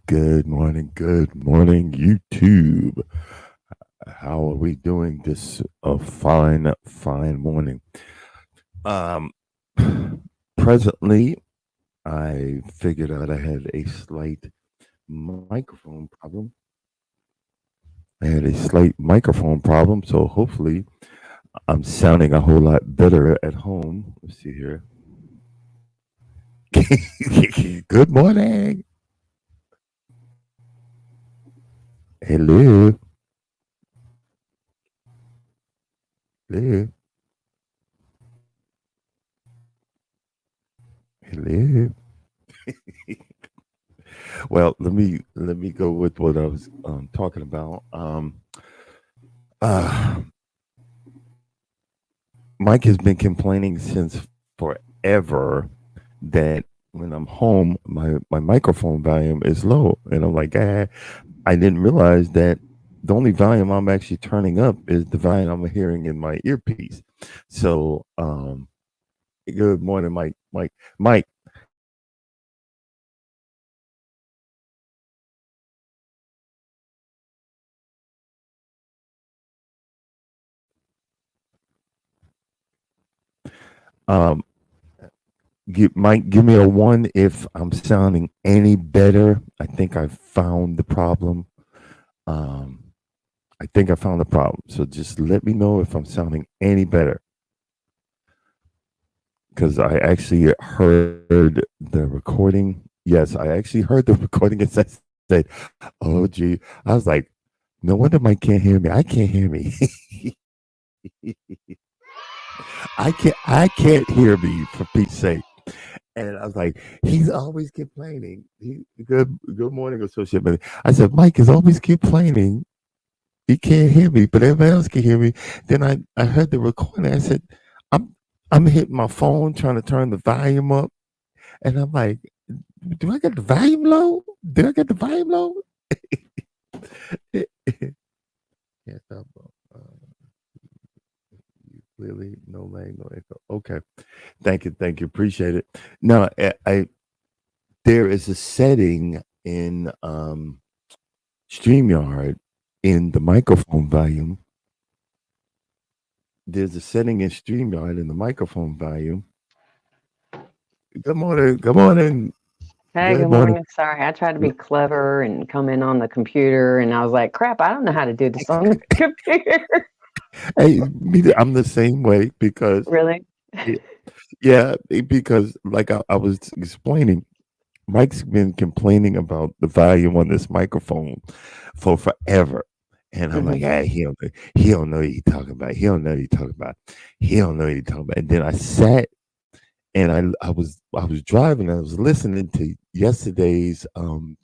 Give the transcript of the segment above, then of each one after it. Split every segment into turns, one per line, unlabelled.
Good morning, YouTube. How are we doing this fine morning? Um, Presently, I figured out I had a slight microphone problem. So hopefully, I'm sounding a whole lot better at home. Let's see here. Good morning. Hello. Hello. Hello. Well, let me go with what I was talking about. Uh, Mike has been complaining since forever that when I'm home, my microphone volume is low, and I'm like, I didn't realize that the only volume I'm actually turning up is the volume I'm hearing in my earpiece. So, good morning, Mike. Um, Mike, give me a one if I'm sounding any better. I think I found the problem. Um, I think I found the problem. So just let me know if I'm sounding any better because I actually heard the recording. Yes, I actually heard the recording and said, "Oh, gee," I was like, "No wonder Mike can't hear me. I can't hear me. I can't hear me for Pete's sake." And I was like, "He's always complaining." Good morning, associate manager. I said, "Mike is always complaining. He can't hear me, but everybody else can hear me." Then I heard the recording. I said, "I'm I'm hitting my phone trying to turn the volume up." And I'm like, do I get the volume low? Did I get the volume low? Can't stop. Uh, Clearly, no lag, no echo. Okay, thank you, appreciate it. Now, there is a setting in Streamyard in the microphone volume. There's a setting in Streamyard in the microphone volume. Good morning. Good morning.
Hey,
Good
good
morning.
morning. Sorry, I tried to be clever and come in on the computer, and I was like, crap, I don't know how to do this on the computer.
Hey, I'm the same way because
Really?
yeah, yeah, because like I was explaining, Mike's been complaining about the volume on this microphone for forever. And I'm like,
Hmm.
he don't know what he talking about. He don't know what he talking about. He don't know what he talking about. And then I sat and I was driving. I was listening to yesterday's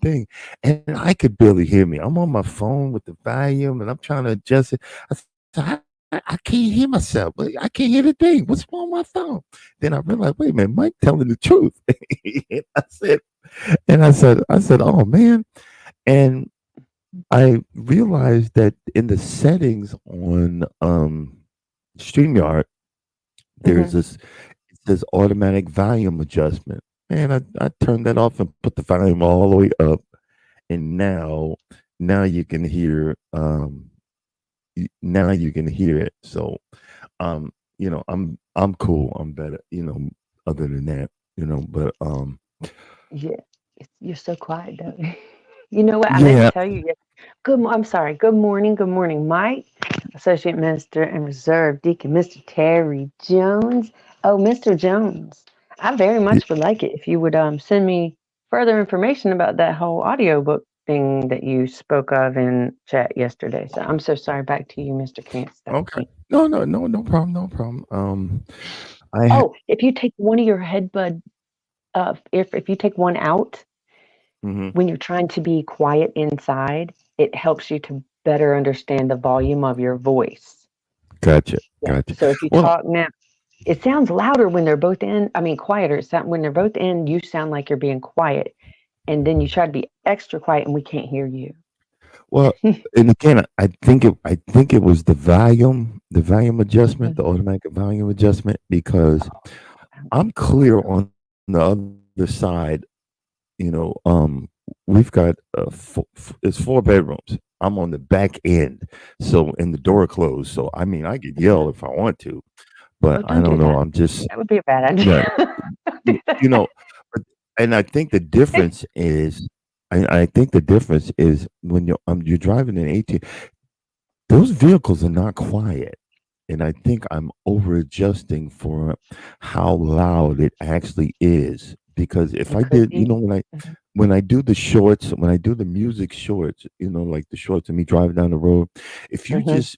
thing, and I could barely hear me. I'm on my phone with the volume, and I'm trying to adjust it. I said, I can't hear myself. I can't hear the thing. What's wrong with my phone? Then I realized, wait a minute, Mike telling the truth. And I said, oh man. And I realized that in the settings on StreamYard, there's
Hmm.
this it says automatic volume adjustment. Man, I turned that off and put the volume all the way up, and now you can hear now you can hear it. So I'm cool. I'm better. Other than that, but
Yeah, you're so quiet, though. You know what? I meant to
yeah.
tell you. I'm sorry. Good morning, Mike, Associate Minister and Reserve Deacon, Mr. Terry Jones. Oh, Mr. Jones, I very much would like it if you would send me further information about that whole audiobook thing that you spoke of in chat yesterday. So I'm so sorry. Back to you, Mr. Can't Stop
Okay.
King.
No problem, no problem. I ha-
Oh, if you take one of your headbud, if you take one out
mhm.
when you're trying to be quiet inside, it helps you to better understand the volume of your voice.
Gotcha,
Yeah.
gotcha.
So if you
Well,
talk now, it sounds louder when they're both in. I mean, quieter. When they're both in, you sound like you're being quiet, and then you try to be extra quiet, and we can't hear you.
well, and again, I think it was the volume adjustment, the
Mhm.
automatic volume adjustment, because
I don't
I'm
think so. I
clear
don't.
on the other side, you know, we've got it's 4 bedrooms. I'm on the back end, so and the door closed. So I mean, I could
Mhm.
yell if I want to, but
Oh,
I
don't do
don't know.
that.
I'm just
That would be a bad idea.
yeah,
Don't do
you
that.
know, but, and I think the difference is, I think the difference is when you're driving an 18, those vehicles are not quiet. And I think I'm over adjusting for how loud it actually is. Because if
It
I
could
did,
be. Mhm.
when I do the shorts, when I do the music shorts, like the shorts of me driving down the road, if you
Mhm.
just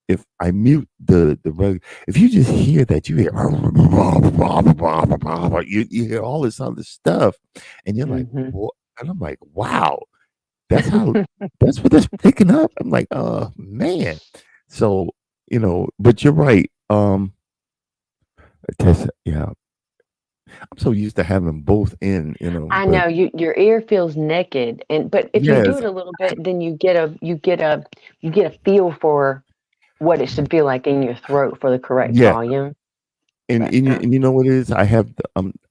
if I mute if you just hear that, you hear you hear all this other stuff, and you're like,
Mhm.
what? And I'm like, wow, that's how that's what that's picking up. I'm like, oh man. So, but you're right. Tessa, yeah. I'm so used to having them both in,
I
but
know your ear feels naked, but if you do
yes,
it a little bit, then you get a feel for what it should feel like in your throat for the correct
yeah.
volume.
And
But
and you, and you know what it is? I have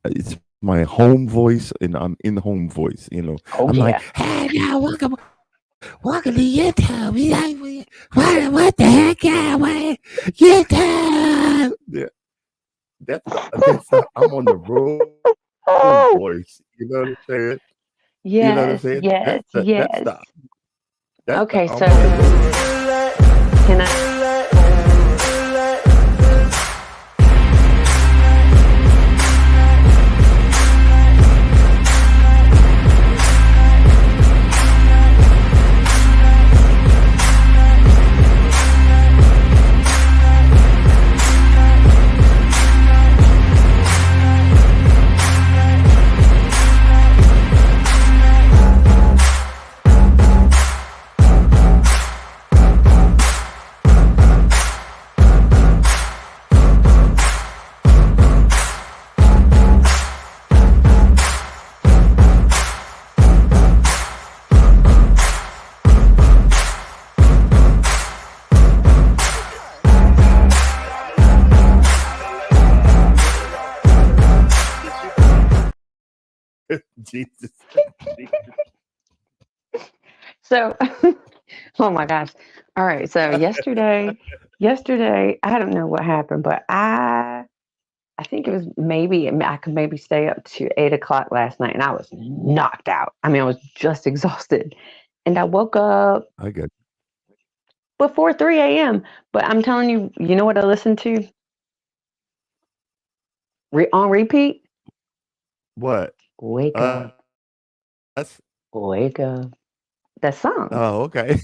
it's my home voice, and I'm in home voice.
oh
I'm like,
yeah.
hey, now welcome to YouTube. What the heck, yeah, what YouTube? Yeah, I'm on the road
Oh
voice. You know what I'm saying? You know what I'm
yes,
saying?
yes, yes.
That's the
Okay,
I'm on the
so
road.
can I?
Jesus.
So, oh my gosh. All right. So yesterday, I don't know what happened, but I think it was maybe I could maybe stay up to 8 o'clock last night, and I was knocked out. I mean, I was just exhausted, and I woke up
I got
before 3 a.m. But I'm telling you, you know what I listened to on repeat?
what?
Wake
Uh,
up,
that's
wake up. That song.
oh, okay.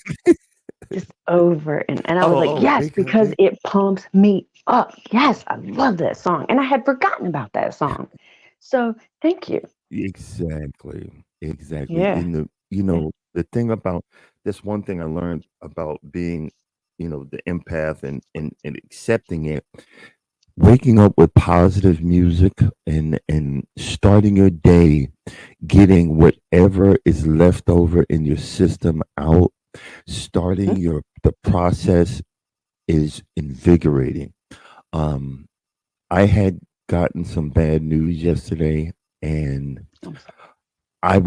Just over and I was like,
Oh,
"Yes,"
wake up,
because it pumps me up. Yes, I love that song, and I had forgotten about that song. So, thank you.
exactly, exactly.
Yeah, yeah.
The thing about that's one thing I learned about being, the empath and accepting it. Waking up with positive music and starting your day, getting whatever is left over in your system out, starting
Mhm.
the process is invigorating. Um, I had gotten some bad news yesterday, and
I'm sorry.
I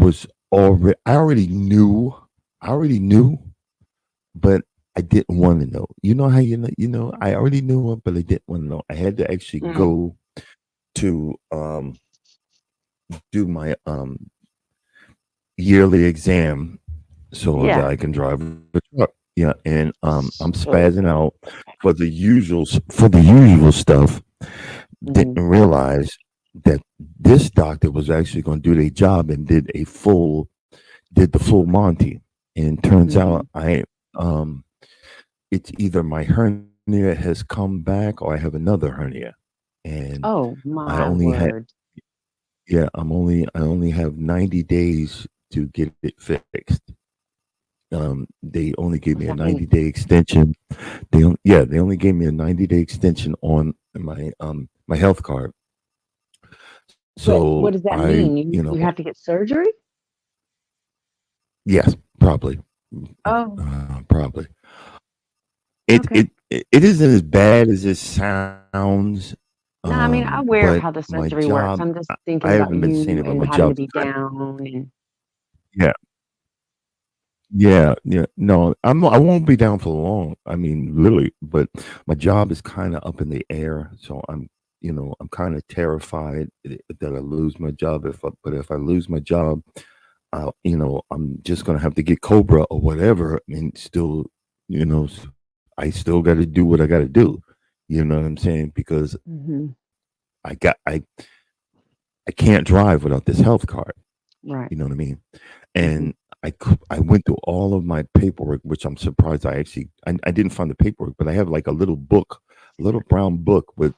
already knew, but I didn't want to know. You know how I already knew it, but I didn't want to know. I had to actually
Mm,
go to do my yearly exam so that
yeah.
I can drive a truck. Yeah, and I'm
So
spazzing out for the usual stuff.
mhm,
Didn't realize that this doctor was actually going to do their job and did the full Monty. And turns out
mhm.
it's either my hernia has come back or I have another hernia, and
Oh,
I
my
only had
word.
yeah I only have 90 days to get it fixed. They only gave
What does
me a
that mean?
90-day extension. They only gave me a 90-day extension on my health card.
But
So
what does that
I,
mean? You have to get surgery?
yes, probably,
Oh,
probably.
okay.
It isn't as bad as it sounds,
No, I mean, I'm aware of
but
how the
my
surgery works.
job,
I'm just
I
thinking about
haven't been saying
you
it, but
and
my
having to
job,
be down and
Yeah. Yeah. No, I won't be down for long. I mean, literally, but my job is kind of up in the air, so I'm kind of terrified that I lose my job. But if I lose my job, I'm just gonna have to get Cobra or whatever, and still, I still got to do what I got to do. You know what I'm saying? Because
Hmm.
I got I can't drive without this health card.
Right.
You know what I mean?
Hmm.
And I went through all of my paperwork, which I'm surprised I didn't find the paperwork, but I have like a little book, a little brown book with,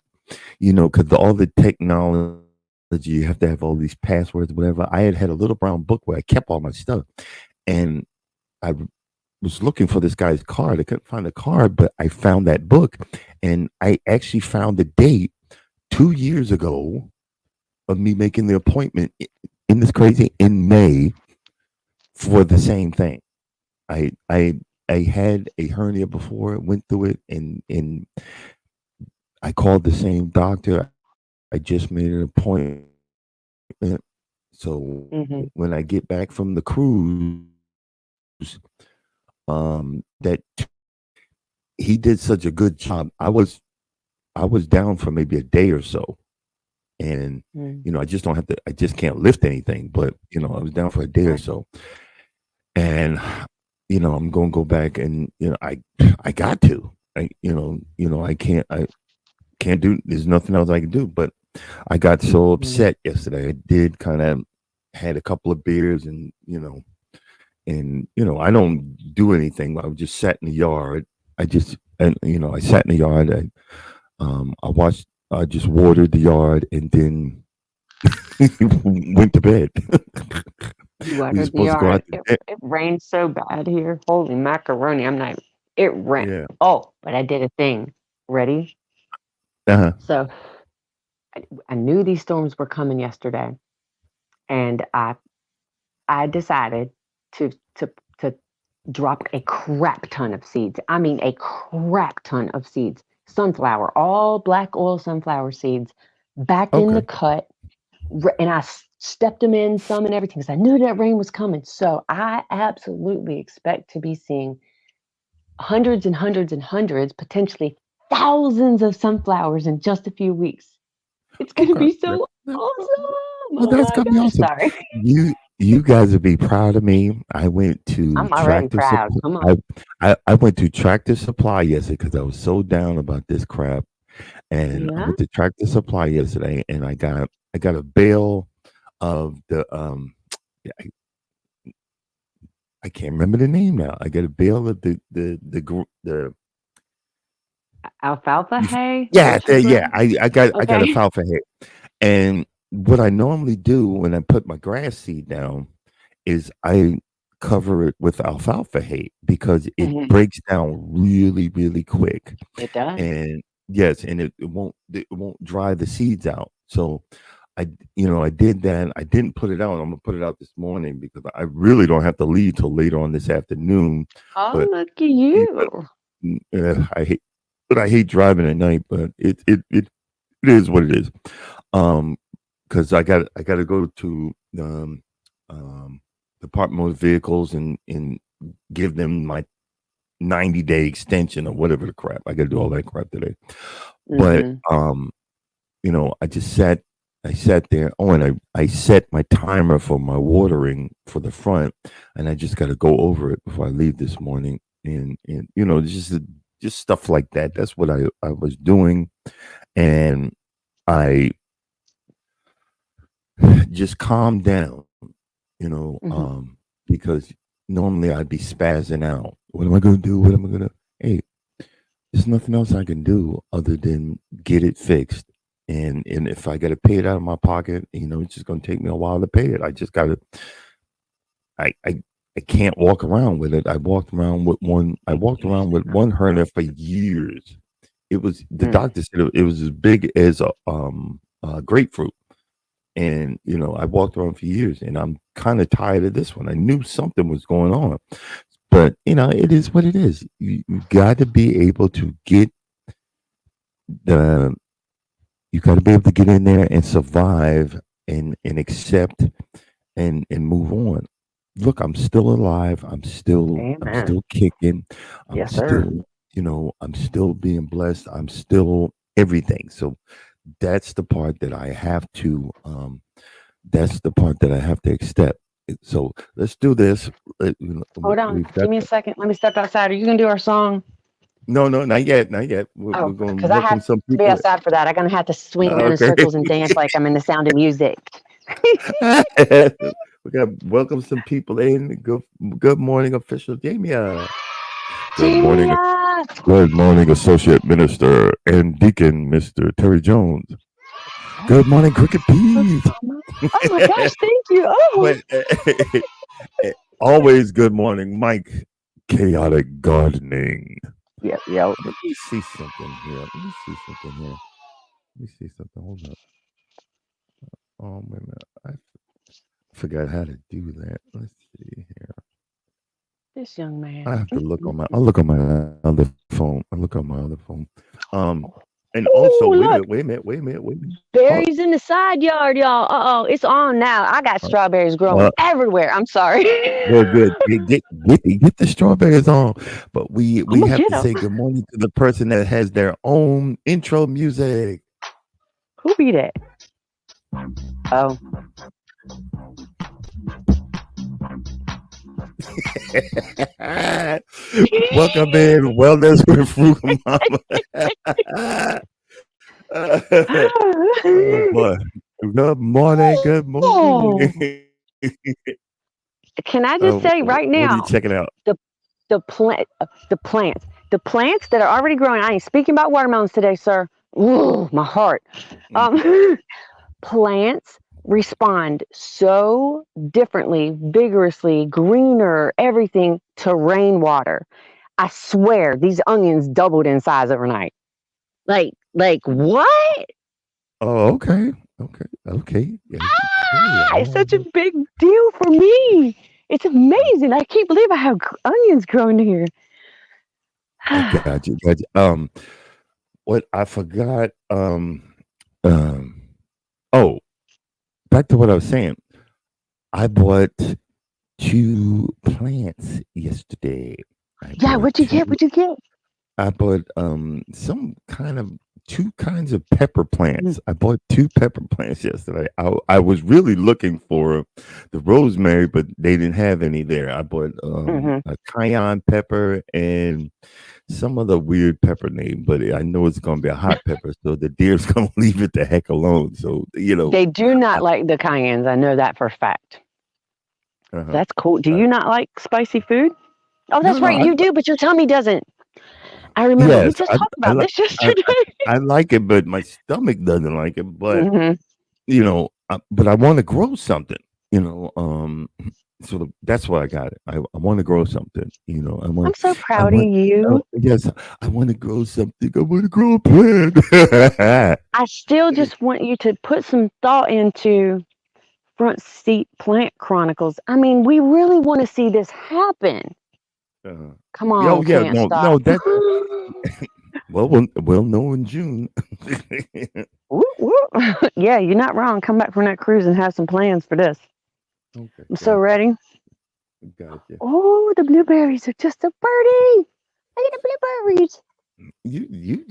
because all the technology, you have to have all these passwords, whatever. I had a little brown book where I kept all my stuff, and I was looking for this guy's card. I couldn't find the card, but I found that book, and I actually found the date 2 years ago of me making the appointment in this crazy in May for the same thing. I I I had a hernia before, went through it, and I called the same doctor. I just made an appointment. So
Hmm.
when I get back from the cruise, that he did such a good job. I was down for maybe a day or so, and I just don't have to. I just can't lift anything. But I was down for a day or
Right.
so, and I'm gonna go back, and I got to. I can't do. There's nothing else I can do. But I got so
Hmm.
upset yesterday. I did kind of had a couple of beers, and I don't do anything. I just sat in the yard. I sat in the yard. I watched. I just watered the yard, and then went to bed.
You
We were
watered the
supposed to go
yard.
out to
It rained so bad here. Holy macaroni. I'm not, it rained.
yeah.
Oh, but I did a thing. Ready?
Uh-huh.
So I knew these storms were coming yesterday, and I decided to to to drop a crap ton of seeds. I mean, a crap ton of seeds. Sunflower, all black oil sunflower seeds, back in the
Okay.
cut, and I stepped them in some and everything because I knew that rain was coming. So I absolutely expect to be seeing hundreds and hundreds and hundreds, potentially thousands of sunflowers in just a few weeks. It's going to
Okay.
be so awesome.
Well,
Oh
that's
my
gonna be
gosh.
awesome.
Sorry.
You guys would be proud of me. I went to
I'm already
Tractor
proud.
Supply.
Come on.
I went to Tractor Supply yesterday because I was so down about this crap, and I
Yeah.
went to Tractor Supply yesterday, and I got a bale of the yeah, I can't remember the name now. I got a bale of the
Alfalfa hay?
yeah,
Orchard
yeah.
grow?
I got a
Okay.
alfalfa here, and what I normally do when I put my grass seed down is I cover it with alfalfa hay because it
Mhm.
breaks down really, really quick.
It does.
And yes, and it won't dry the seeds out. So I did that. I didn't put it out. I'm gonna put it out this morning because I really don't have to leave till later on this afternoon.
Oh,
But
look at
but
you.
I hate driving at night, but it is what it is. Um, because I got to go to um, Department of Vehicles and give them my 90-day extension or whatever the crap. I got to do all that crap today. But
Mhm.
I sat there. Oh, and I set my timer for my watering for the front, and I just got to go over it before I leave this morning. And just stuff like that. That's what I was doing, and I just calmed down,
Mhm.
because normally I'd be spazzing out. What am I going to do? What am I going to? Hey, there's nothing else I can do other than get it fixed. And if I got to pay it out of my pocket, it's just going to take me a while to pay it. I just got to. I can't walk around with it. I walked around with one. I walked around with one hernia for years. It was the
Mm.
doctor said it was as big as a grapefruit. And I walked around for years, and I'm kind of tired of this one. I knew something was going on, but it is what it is. You got to be able to get the. You got to be able to get in there and survive and accept and move on. look, I'm still alive. I'm
Amen.
still kicking. I'm
Yes, sir.
still, I'm still being blessed. I'm still everything. So that's the part that I have to. That's the part that I have to accept. So let's do this.
Hold on.
We've got
Give me a second. Let me step outside. Are you gonna do our song?
no, not yet, not yet. We're
Oh,
going to
because I
welcome
have
some
to be
people.
outside for that. I'm gonna have to swing around in
Okay.
circles and dance like I'm in the Sound of Music.
We got to welcome some people in. Good morning, official Jamia. Good morning,
Jamia!
good morning, Associate Minister and Deacon Mr. Terry Jones. Good morning, Cricket Pete.
Oh my gosh, thank you. Oh,
But always good morning, Mike. Chaotic Gardening.
yep, yep.
Let me see something here. Let me see something here. Let me see something. Hold up. Oh, wait a minute. I forgot how to do that. Let's see here.
This young
I
man.
have to look on my. I'll look on my other phone. I look on my other phone. And also,
Oh, look,
wait a minute. Oh,
berries in the side yard, y'all. Uh oh, it's on now. I got
uh,
strawberries growing
uh,
everywhere. I'm sorry.
well, good. Get the strawberries on. But
I'm
we
gonna
have
get
to
them.
say good morning to the person that has their own intro music.
Who be that? Oh,
Welcome in Wellness with Frugal Mama. Oh boy. Good morning. Good
oh.
morning.
Can I just say right
What are you
now,
checking out?
the the plants that are already growing. I ain't speaking about watermelons today, sir. Ooh, my heart.
Mm.
Um, plants respond so differently, vigorously, greener, everything to rainwater. I swear these onions doubled in size overnight. Like what?
Oh, okay. Okay. Yeah, okay.
It's such a big deal for me. It's amazing. I can't believe I have onions growing here.
I got you. Got you. What I forgot. Um. Oh, back to what I was saying. I bought two plants yesterday. I
Yeah,
bought
what'd you
two.
get? What'd you get?
I bought some kind of two kinds of pepper
Mm,
plants. I bought two pepper plants yesterday. I was really looking for the rosemary, but they didn't have any there. I bought
mhm.
a cayenne pepper and some other weird pepper name, but I know it's gonna be a hot pepper, so the deer's gonna leave it the heck alone. So
They do
I,
not like the cayennes. I know that for a fact.
uh-huh.
That's cool. Do
Uh,
you not like spicy food? Oh,
no,
that's
no,
right. You do, but your tummy doesn't. I remember we
yes,
just talked
I
about
like
this
I,
yesterday.
I like it, but my stomach doesn't like it. But
Hmm.
but I want to grow something, you know. So that's why I got it. I want to grow something,
I'm so
I
proud of
want,
you.
yes, I want to grow something. I want to grow a plant.
I still just want you to put some thought into Front Seat Plant Chronicles. I mean, we really want to see this happen.
uh,
Come
oh
on,
yeah,
can't
no,
stop.
that we'll know in June.
Whoop, whoop. Yeah, you're not wrong. Come back from that cruise and have some plans for this.
Okay,
I'm so ready.
gotcha.
Oh, the blueberries are just a birdie. Look at the blueberries.
You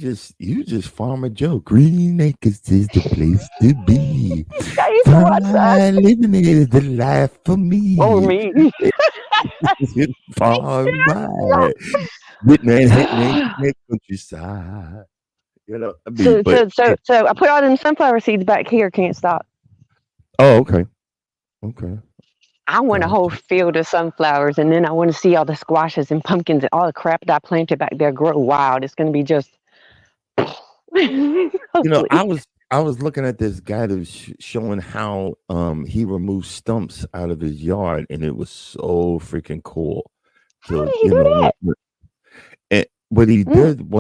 just Farmer Joe. Green Acres is the place to be.
I used to watch that.
Living it is the life for
Oh,
me.
me.
Farm by Manhattan ain't the countryside. I mean,
so,
but
so, so, so I put all them sunflower seeds back here. Can't stop.
oh, okay,
I want a whole
gotcha.
field of sunflowers, and then I want to see all the squashes and pumpkins and all the crap that I planted back there grow wild. It's going to be just hopefully.
I was looking at this guy that was showing how he removed stumps out of his yard, and it was so freaking cool.
How
So
did he do that?
what he
Mm,
did,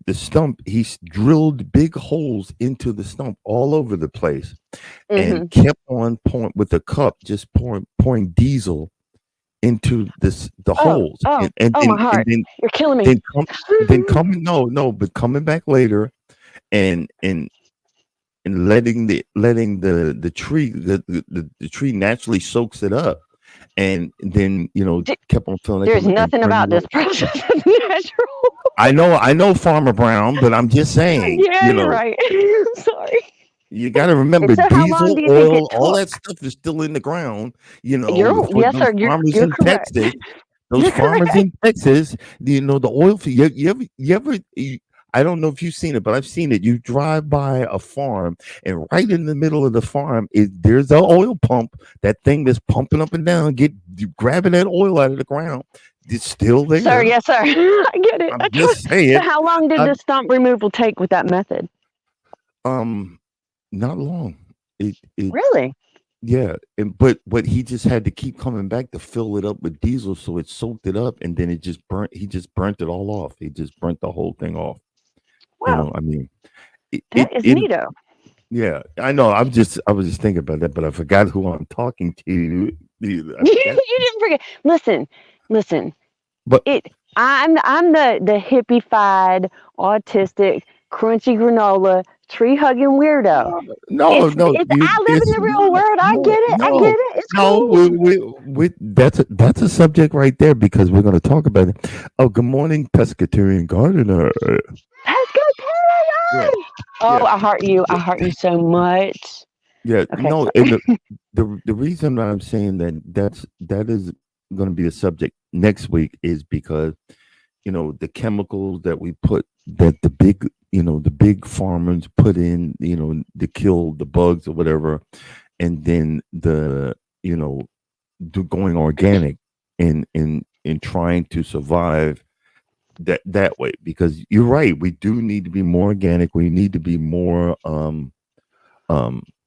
the stump, drilled big holes into the stump all over the place, and
hmm.
kept on pouring with a cup, just pouring diesel into the
Oh,
holes,
oh,
and and
oh, my
then and
heart.
then
You're killing me.
then come then coming no, but coming back later and letting the tree the tree naturally soaks it up, and then kept on feeling like
There's
him and
nothing
turning
about
it
this
over.
process that's natural.
I know Farmer Brown, but I'm just saying,
Yeah, you're right. Sorry.
you got to
And
remember
so, how long
diesel,
do you think it
oil, all
took?
that stuff is still in the ground. For
Yes,
those
sir.
farmers
You're
in
correct.
Texas, those
You're
farmers
correct.
in Texas, the oil field. I don't know if you've seen it, but I've seen it. You drive by a farm, and right in the middle of the farm there's an oil pump. That thing that's pumping up and down, grabbing that oil out of the ground. It's still
Sir,
there.
yes, sir. I get it.
I'm just saying.
So, how long did
I,
the stump removal take with that method?
um, not long. It
Really?
Yeah, but he just had to keep coming back to fill it up with diesel, so it soaked it up, and then it just burnt. He just burnt it all off. He just burnt the whole thing off.
Wow,
I mean,
that is neato.
yeah, I know. I was just thinking about that, but I forgot who I'm talking to. I
You
forgot.
didn't forget. Listen.
But
I'm the hippie-fied, autistic, crunchy granola, tree hugging weirdo.
no, no,
It's I live in the real
no,
world. I get
no,
it. I get
no,
it. It's
no.
cool.
That's a subject right there because we're going to talk about it. Oh, good morning, pescatarian gardener.
Let's go,
Yeah,
Terry. Oh,
yeah.
I heart you. I heart you so much.
Yeah,
Okay,
no,
sorry.
and the reason that I'm saying that is going to be the subject next week is because the chemicals that we put that the big farmers put in to kill the bugs or whatever, and then you know going organic and trying to survive that way because you're right, we do need to be more organic, we need to be more um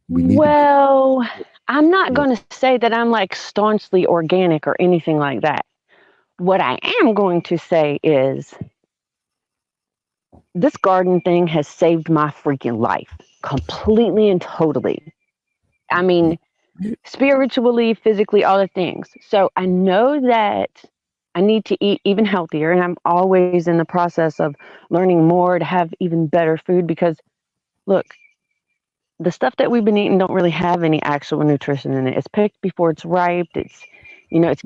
we need to be.
Well, I'm not
Yeah.
going to say that I'm like staunchly organic or anything like that. What I am going to say is this garden thing has saved my freaking life completely and totally. I mean, spiritually, physically, all the things. So I know that I need to eat even healthier, and I'm always in the process of learning more to have even better food because look, the stuff that we've been eating don't really have any actual nutrition in it. It's picked before it's ripe. It's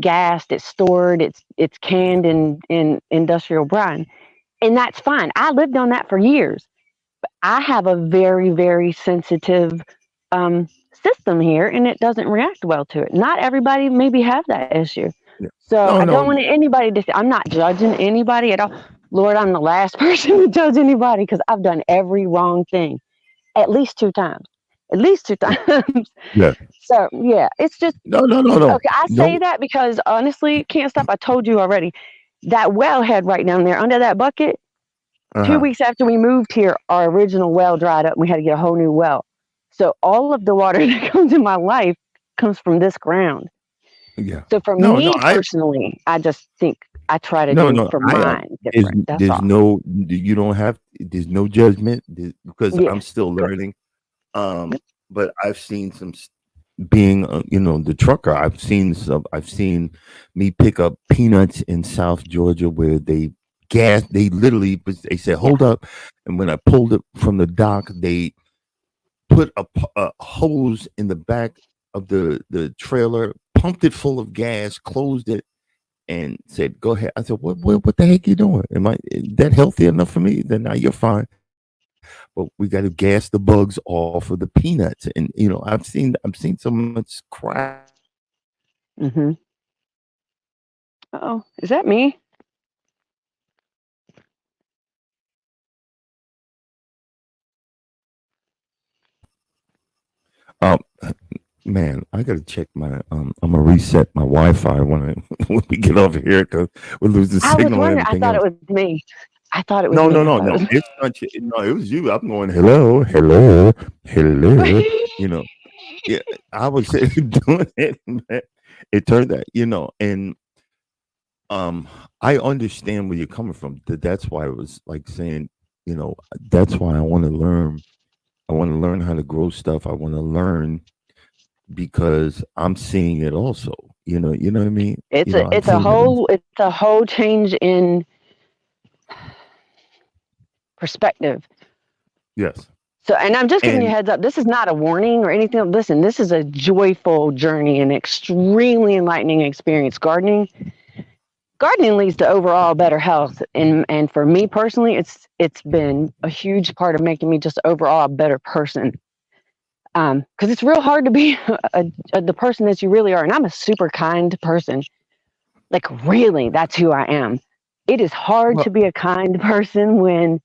gassed, it's stored, it's canned in industrial brine, and that's fine. I lived on that for years. I have a very, very sensitive um, system here, and it doesn't react well to it. Not everybody maybe have that issue.
Yeah.
So
No,
I
no,
don't want anybody to. I'm not judging anybody at all. Lord, I'm the last person to judge anybody because I've done every wrong thing at least two times. At least two times.
yeah.
So yeah, it's just
No, no, no, no.
okay. I say
No.
that because honestly, can't stop. I told you already. That wellhead right down there under that bucket. Two
Uh-huh.
weeks after we moved here, our original well dried up and we had to get a whole new well. So all of the water that comes in my life comes from this ground.
Yeah.
So for
No, no,
me personally, I just think I try to
no,
do
no.
for mine different. That's
There's
all.
no, you don't have, there's no judgment because
Yeah.
I'm still
Good.
learning. But I've seen being, the trucker, I've seen me pick up peanuts in South Georgia where they literally, they said,
Yeah.
hold up. And when I pulled it from the dock, they put a hose in the back of the trailer, pumped it full of gas, closed it, and said, "Go ahead." I said, "What the heck you doing? Am I that healthy enough for me? Then now you're fine." But we got to gas the bugs off of the peanuts, and I've seen so much crap.
Mm-hmm. Oh, is that me?
Um, man, I got to check my. I'm gonna reset my Wi-Fi when when we get off here because we're losing
I was
signal and
wondering. I
everything
thought it
else.
was me. I thought it was
No, no,
me. I
no,
thought
no.
it
It's not you. No, it was you. I'm going, hello, hello, hello.
was.
You know, yeah, I was doing it. Man. It turned out, and I understand where you're coming from. That's why I was like saying, that's why I want to learn. I want to learn how to grow stuff. I want to learn because I'm seeing it also. You know what I mean.
It's
I'm
a
seeing it.
whole change in perspective.
Yes.
So, and I'm just giving you a
And
heads up. This is not a warning or anything. Listen, this is a joyful journey and extremely enlightening experience. Gardening leads to overall better health, and for me personally, it's been a huge part of making me just overall a better person. Because it's real hard to be the person that you really are, and I'm a super kind person. Like really, that's who I am. It is hard
well,
to be a kind person when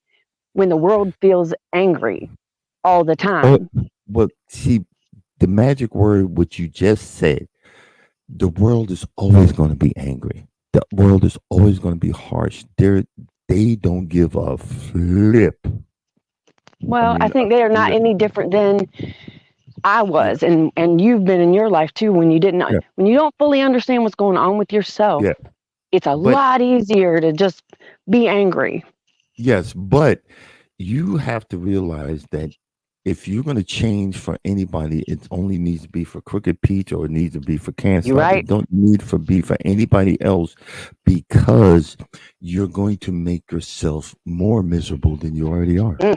the world feels angry all the
well,
time.
well, see, the magic word, what you just said, the world is always going to be angry. The world is always going to be harsh. They don't give a flip. I
Well, I
mean,
think they are not
flip.
any different than I
Yeah,
was, and you've been in your life too when you didn't
yeah,
when you don't fully understand what's going on with yourself.
yeah.
It's a
But
lot easier to just be angry.
yes, but you have to realize that if you're going to change for anybody, it only needs to be for Crooked Peach or it needs to be for Can't
You
Stop.
right?
It don't need to be for anybody else because you're going to make yourself more miserable than you already are.
Mm,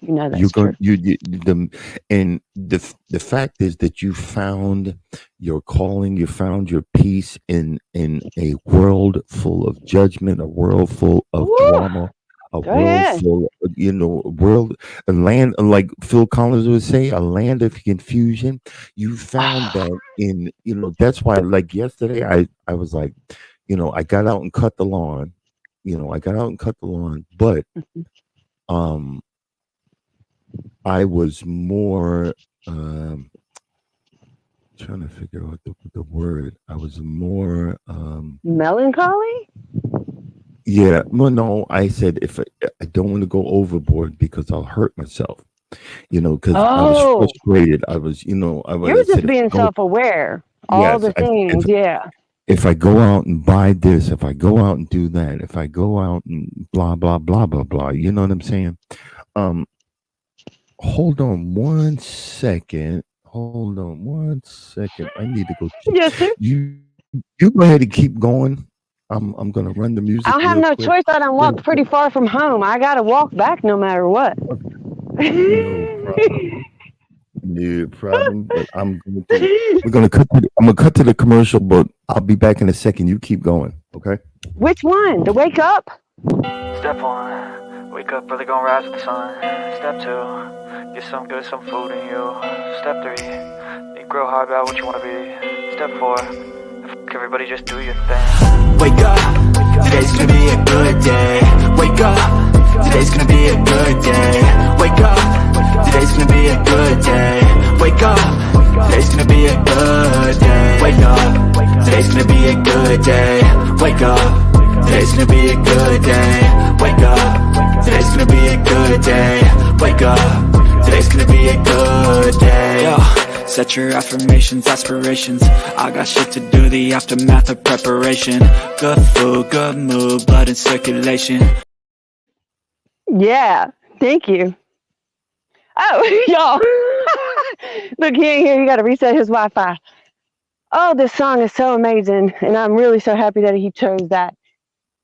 you know
You're
that's true.
going you the and the fact is that you found your calling, you found your peace in a world full of judgment, a world full of
Woo,
drama, a
go
world
ahead.
full a world, a land, like Phil Collins would say, a land of confusion. You found that in, that's why, like yesterday, I was like, I got out and cut the lawn. I got out and cut the lawn, but um I was more trying to figure out the word. I was more
Melancholy?
yeah, well, no, I said if I don't want to go overboard because I'll hurt myself, because I was
Oh,
frustrated. I
you're
said
just
if I
being
go,
self-aware. All
yes,
the things, yeah.
if I go out and buy this, if I go out and do that, if I go out and blah blah blah blah blah, you know what I'm saying? Um, Hold on one second. Hold on one second. I need to go.
Yes, sir.
You go ahead and keep going. I'm gonna run the
I
music
don't have
real
no
quick.
choice. I done
Then
walked pretty far from home. I gotta walk back no matter what.
no problem. No problem. But I'm gonna cut to the commercial, but I'll be back in a second. You keep going, okay?
Which one? To wake up?
Step one, wake up early, gonna rise with the sun. Step two, get some good, some food in you. Step three, think real hard about what you wanna be. Step four, fuck everybody, just do your thing.
Wake up, today's gonna be a good day. Wake up, today's gonna be a good day. Wake up, today's gonna be a good day. Wake up, today's gonna be a good day. Wake up, today's gonna be a good day. Wake up, today's gonna be a good day. Wake up, today's gonna be a good day. Wake up, today's gonna be a good day. Yo. Set your affirmations, aspirations. I got shit to do, the aftermath of preparation. Good food, good mood, blood in circulation.
Yeah. Thank you. Oh, y'all. Look, he ain't here. You got to reset his Wi-Fi. Oh, this song is so amazing. And I'm really so happy that he chose that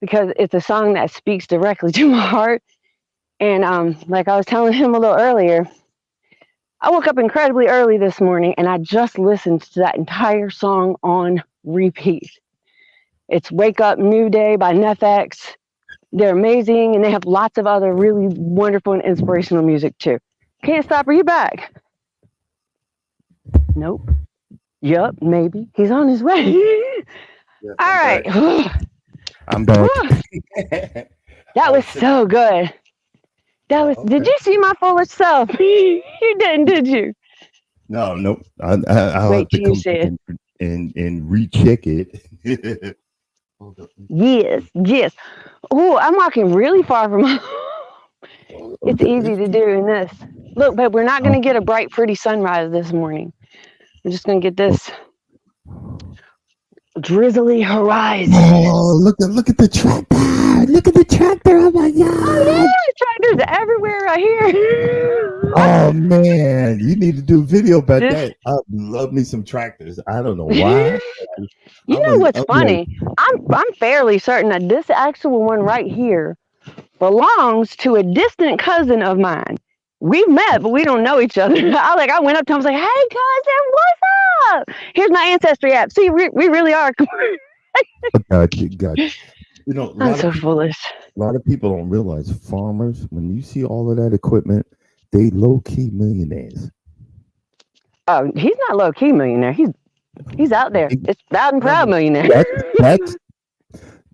because it's a song that speaks directly to my heart. And like I was telling him a little earlier, I woke up incredibly early this morning and I just listened to that entire song on repeat. It's Wake Up New Day by NFX. They're amazing and they have lots of other really wonderful and inspirational music too. Can't Stop, are you back? Nope. Yup, maybe. He's on his way.
Yes,
All right.
I'm back.
That was so good. That was.
Okay.
Did you see my foolish self? You didn't, did you?
No, nope. I'll
Wait
have to
till you
come
see
back
it.
and recheck it. Hold up.
Yes, yes. Oh, I'm walking really far from home. It's
Okay,
easy to do in this. Look, babe, we're not going to get a bright, pretty sunrise this morning. We're just going to get this drizzly horizon.
Oh, look at the tractor! Look at the tractor! Oh my god!
Tractors everywhere right here.
Oh man, you need to do a video about
This-
that. I love me some tractors. I don't know why.
You know what's funny? I'm fairly certain that this actual one right here belongs to a distant cousin of mine. we've met, but we don't know each other. I went up to him, I was like, "Hey, cousin, what's up? Here's my ancestry app. See, we really are."
Got you. You know,
I'm so foolish.
a lot of people don't realize farmers, when you see all of that equipment, they low key millionaires.
Oh, he's not low key millionaire. He's out there. It's loud and proud millionaire.
That's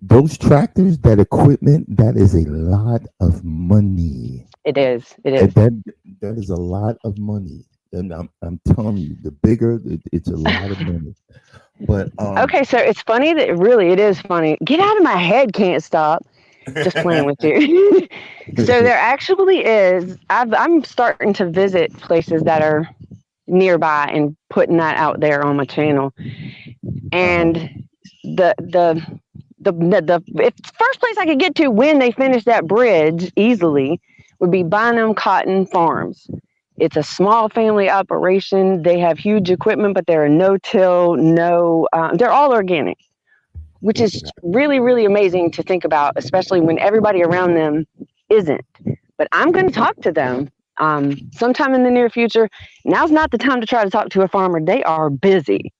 those tractors, that equipment, that is a lot of money.
It is. It
And
is.
that is a lot of money. And I'm telling you, the bigger it's a lot of money. But
Okay, so it's funny that it is funny. Get out of my head, can't stop. Just playing with you. So there actually is. I'm starting to visit places that are nearby and putting that out there on my channel. And the first place I could get to when they finish that bridge easily would be Bynum Cotton Farms. It's a small family operation. They have huge equipment, but they're no-till, they're all organic, which is really, really amazing to think about, especially when everybody around them isn't. But I'm going to talk to them sometime in the near future. Now's not the time to try to talk to a farmer. They are busy.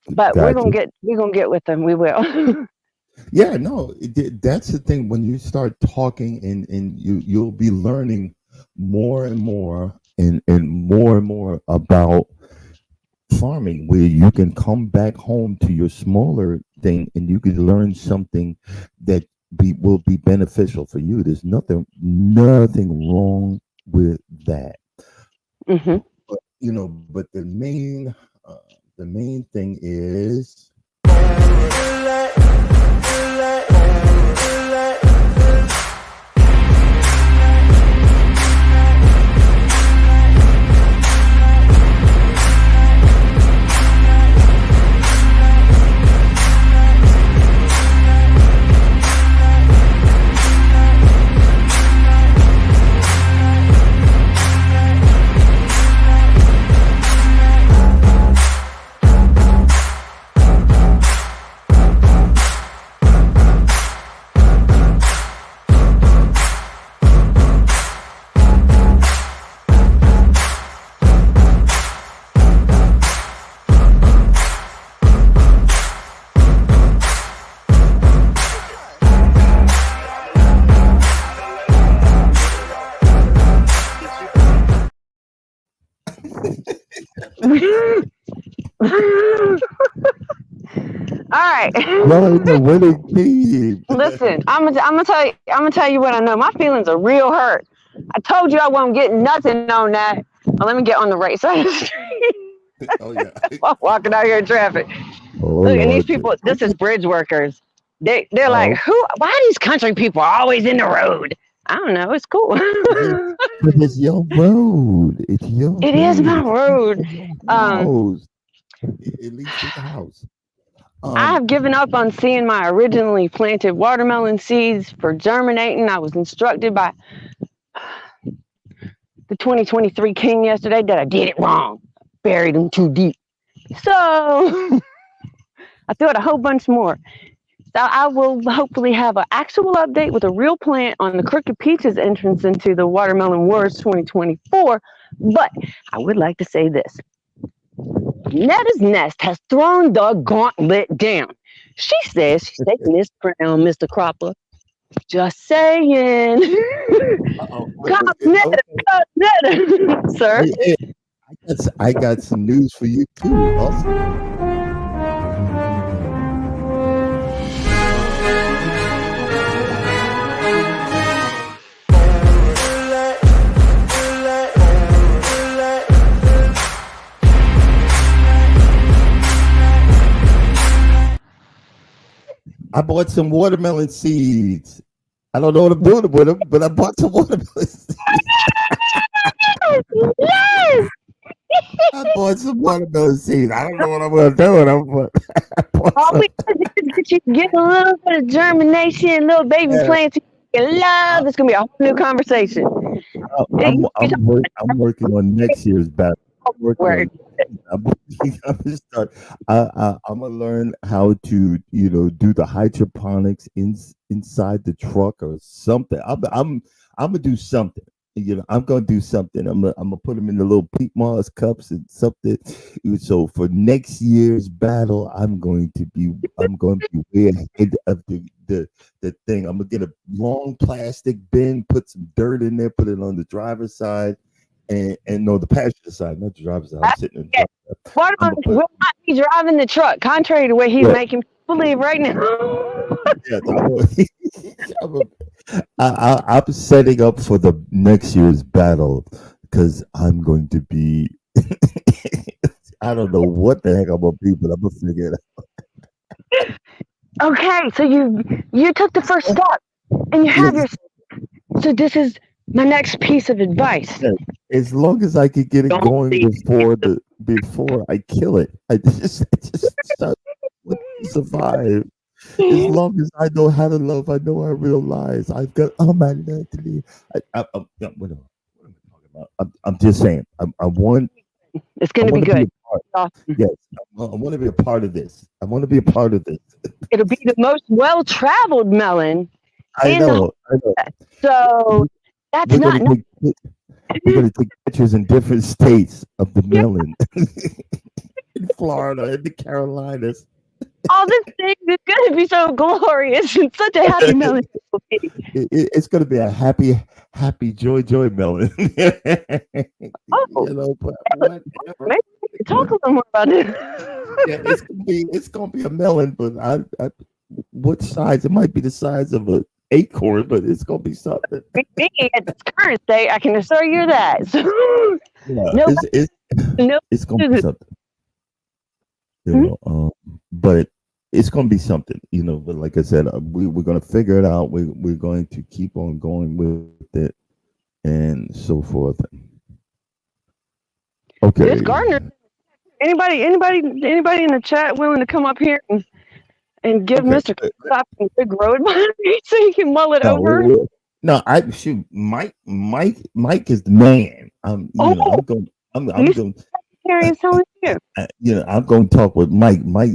But we're gonna get with them. We will.
yeah, no, that's the thing. When you start talking and you'll be learning more and more and more about farming, where you can come back home to your smaller thing and you can learn something that will be beneficial for you. There's nothing wrong with that.
Hmm.
But, but the main thing is
All right.
what it mean.
Listen, I'm gonna tell you what I know. My feelings are real hurt. I told you I won't get nothing on that. Well, let me get on the right side of the street.
Oh yeah.
I'm walking out here in traffic.
Oh,
Look, and these
Lord.
people, this is bridge workers. They're
Oh.
like, why are these country people always in the road? I don't know. It's cool.
But it's your road. It's your
It is my road.
house. It leads to the house.
I have given up on seeing my originally planted watermelon seeds for germinating. I was instructed by the 2023 king yesterday that I did it wrong. Buried them too deep. So I threw out a whole bunch more. So I will hopefully have an actual update with a real plant on the Crooked Peaches entrance into the Watermelon Wars 2024. But I would like to say this. Netta's Nest has thrown the gauntlet down. She says she's taking this crown, Mr. Cropper. Just saying. God, Netta, God, Netta. Sir.
Hey, I got some news for you too. Also. I bought some watermelon seeds. I don't know what I'm doing with them, but I bought some watermelon seeds.
Yes.
I bought some watermelon seeds. I don't know what I'm going to do with them, but
All we gotta do is get you get a little bit of germination, little baby plants you love. It's gonna be a whole new conversation.
I'm working on next year's battle. I'm gonna learn how to, do the hydroponics inside the truck or something. I'm gonna do something. I'm gonna do something. I'm gonna put them in the little Pete Moss cups and something. So for next year's battle, I'm going to be way ahead of the thing. I'm gonna get a long plastic bin, put some dirt in there, put it on the driver's side, and no, the passenger side, not the driver's side. I'm sitting in the driver's side.
What
I'm
on
gonna
will not be driving the truck, contrary to what he's
Yeah.
making people believe right now.
Yes, I'm setting up for the next year's battle because I'm going to be. I don't know what the heck I'm gonna be, but I'm gonna figure it out.
Okay, so you took the first step, and you have
Yes,
your. So this is my next piece of advice.
yes. As long as I can get it
Don't
going
leave.
before I kill it, I just start to survive. As long as I know how to love, I know our real lives. I've got all my love to live. Yeah, what am I talking about? I'm just saying.
It's
I
going to be
want to be
good.
a part.
Awesome.
Yes, I want to be a part of this. I want to be a part of this.
It'll be the most well-traveled melon
I
in the
know. I know.
so that's
We're
not
gonna take pictures in different states of the melon. In Florida, in the Carolinas.
all this thing is going to be so glorious and such a happy melon.
It's going to be a happy joy melon.
Oh,
But whatever.
maybe we can talk a little more about this.
Yeah, it's gonna be a melon, but what size? It might be the size of an acorn, but it's gonna be something.
Me, at its current state, I can assure you that. So,
Yeah,
no, no,
it's gonna be something. But it's gonna be something, But like I said, we're gonna figure it out. We're going to keep on going with it, and so forth. Okay.
This Gardner. Anybody in the chat willing to come up here and give
Okay.
Mr. Stop some big road money so he can mull it
No,
over?
no, I shoot. Mike is the man. I'm going. I'm going.
Carrying selling you.
I'm going to talk with Mike. Mike,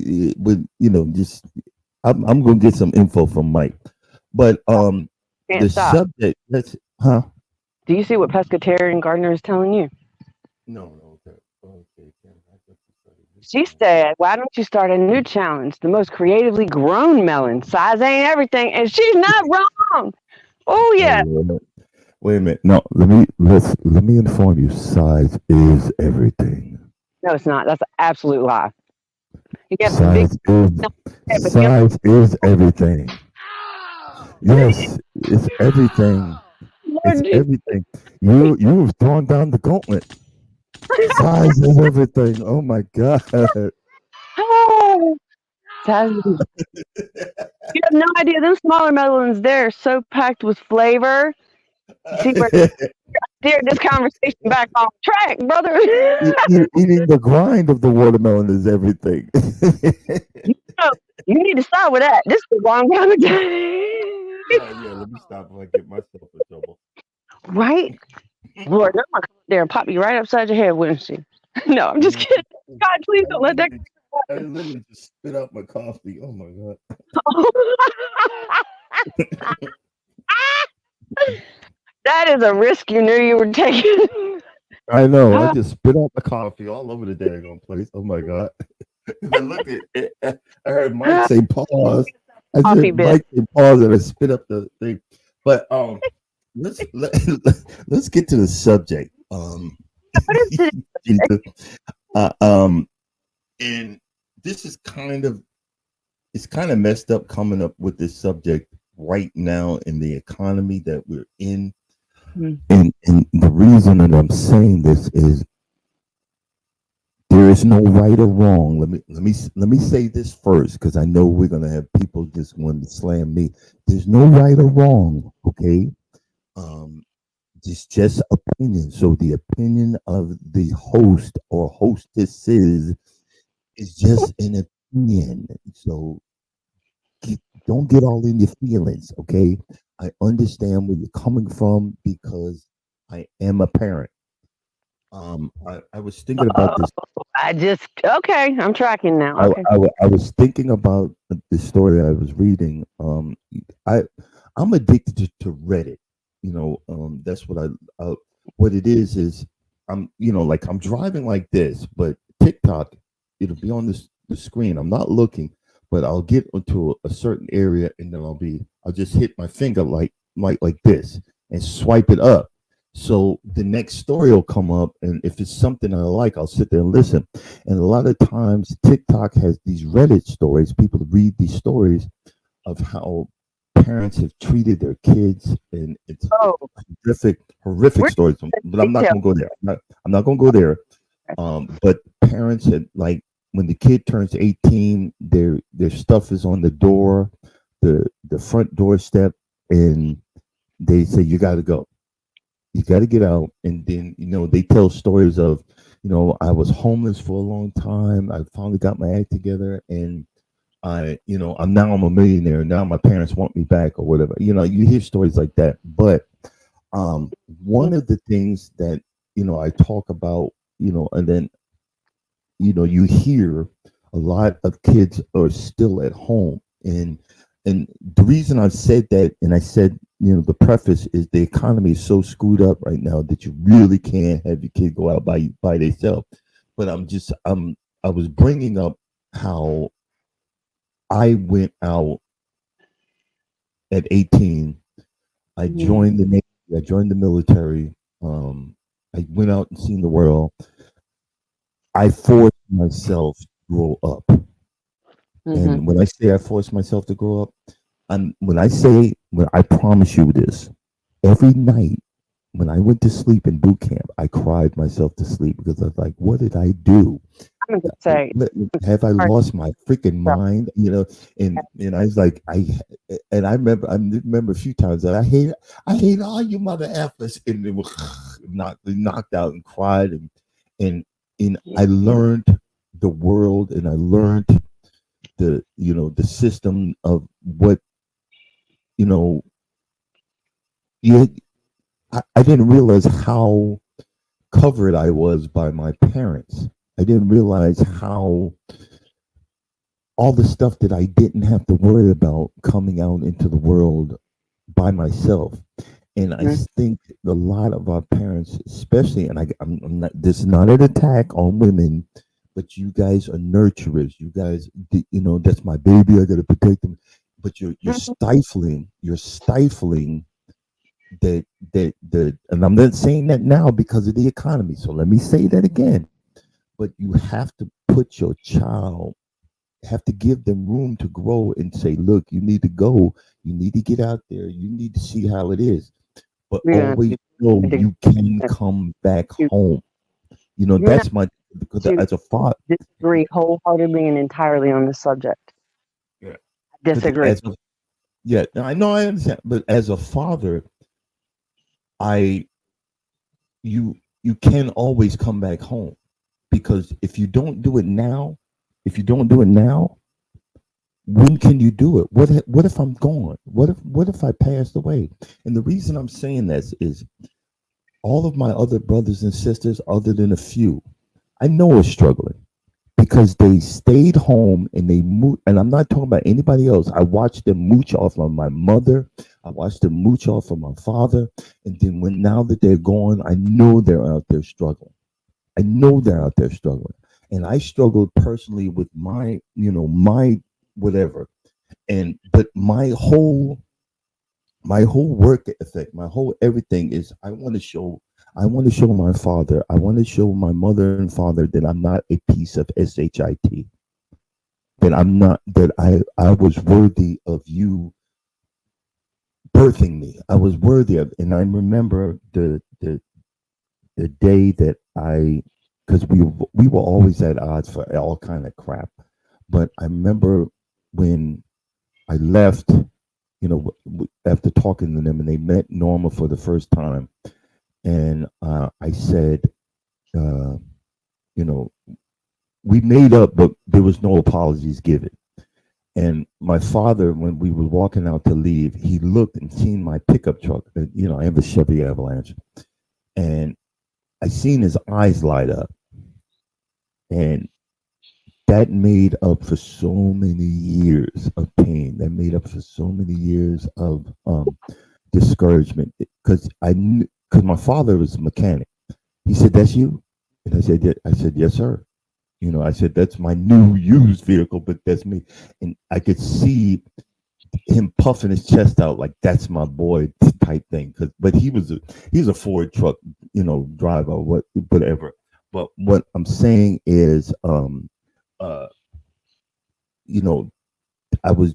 just I'm going to get some info from Mike. But
Can't
the
stop.
subject.
Do you see what Pescatarian Gardner is telling you?
No.
She said, "Why don't you start a new challenge? The most creatively grown melon. Size ain't everything," and she's not wrong. Oh yeah.
Wait a minute. No, let me inform you. Size is everything.
No, it's not. That's an absolute lie. You get some big.
Size is everything. Yes, it's everything. It's everything. You've thrown down the gauntlet. Size is everything. Oh my God.
Size is- You have no idea. Them smaller melons, they're so packed with flavor. See where steered this conversation back on track, brother.
Eating the grind of the watermelon is everything.
You need to start with that. This is the wrong kind of day.
Yeah, let me stop before I get myself in trouble.
Right? Lord, I'm gonna come up there and pop you right upside your head, wouldn't she? No, I'm just kidding. God, please don't let that.
I literally just spit out my coffee. Oh my God.
That is a risk you knew you were taking.
I know. I just spit out my coffee all over the daggone place. Oh my God. I looked at it. I heard Mike say pause. I said Mike say pause and I spit up the thing. But let's get to the subject.
What is it?
And this is kind of messed up coming up with this subject right now in the economy that we're in. And the reason that I'm saying this is there is no right or wrong. Let me say this first, because I know we're gonna have people just wanting to slam me. There's no right or wrong, okay? It's just opinion. So the opinion of the host or hostesses is just an opinion. So don't get all in your feelings, okay? I understand where you're coming from because I am a parent. I was thinking about this.
Okay, I'm tracking now. Okay.
I was thinking about the story I was reading. I'm addicted to Reddit. that's what it is I'm, like I'm driving like this, but TikTok, it'll be on the screen. I'm not looking, but I'll get into a certain area, and then I'll just hit my finger like this and swipe it up. So the next story will come up, and if it's something I like, I'll sit there and listen. And a lot of times, TikTok has these Reddit stories. People read these stories of how parents have treated their kids, and it's
Oh,
horrific
we're
stories. But I'm not
detailed.
gonna go there. I'm not gonna go there. But parents had, like, when the kid turns 18, their stuff is on the door, the front doorstep, and they say you got to go. You got to get out. And then they tell stories of, I was homeless for a long time. I finally got my act together, and I'm a millionaire now. My parents want me back or whatever. You hear stories like that. But one of the things that I talk about, and then you hear a lot of kids are still at home, and the reason I said that, and I said, the preface is the economy is so screwed up right now that you really can't have your kid go out by themselves. But I was bringing up how I went out at 18. I joined the Navy. I joined the military. I went out and seen the world. I forced myself to grow up. And when I say I forced myself to grow up, when I promise you this, every night when I went to sleep in boot camp, I cried myself to sleep because I was like, what did I do?
I'm gonna say,
Have I lost my freaking mind? And I was like, I remember a few times that I hate all you mother effers, and they were knocked out and cried, and I learned the world, and I learned the system of what you know you I didn't realize how covered I was by my parents. I didn't realize how all the stuff that I didn't have to worry about coming out into the world by myself. And I think a lot of our parents, especially, and I'm not, this is not an attack on women, but you guys are nurturers. You guys, that's my baby. I got to protect them. But you're stifling and I'm not saying that now because of the economy. So let me say that again. But you have to put your child, have to give them room to grow and say, look, you need to go. You need to get out there. You need to see how it is. But always know you can come back home. That's my, because as a father,
disagree wholeheartedly and entirely on this subject.
Yeah.
Disagree.
Yeah, I know, I understand. But as a father, you can always come back home, because if you don't do it now, when can you do it? What if I'm gone? What if I passed away? And the reason I'm saying this is all of my other brothers and sisters, other than a few, I know are struggling because they stayed home and they moved. And I'm not talking about anybody else. I watched them mooch off on my mother. I watched them mooch off on my father. And then now that they're gone, I know they're out there struggling. And I struggled personally with my whatever. But my whole work ethic, my whole everything is I want to show my father, I want to show my mother and father that I'm not a piece of shit, that I was worthy of you birthing me. I was worthy of, and I remember the day that because we were always at odds for all kind of crap. But I remember when I left, after talking to them, and they met Norma for the first time, and I said, we made up, but there was no apologies given. And my father, when we were walking out to leave, he looked and seen my pickup truck. I have a Chevy Avalanche, and I seen his eyes light up, and that made up for so many years of pain. That made up for so many years of discouragement because my father was a mechanic. He said, "That's you," and I said, "Yeah." I said, "Yes, sir." I said, "That's my new used vehicle, but that's me." And I could see him puffing his chest out like that's my boy type thing. But he's a Ford truck, driver, whatever. But what I'm saying is, I was.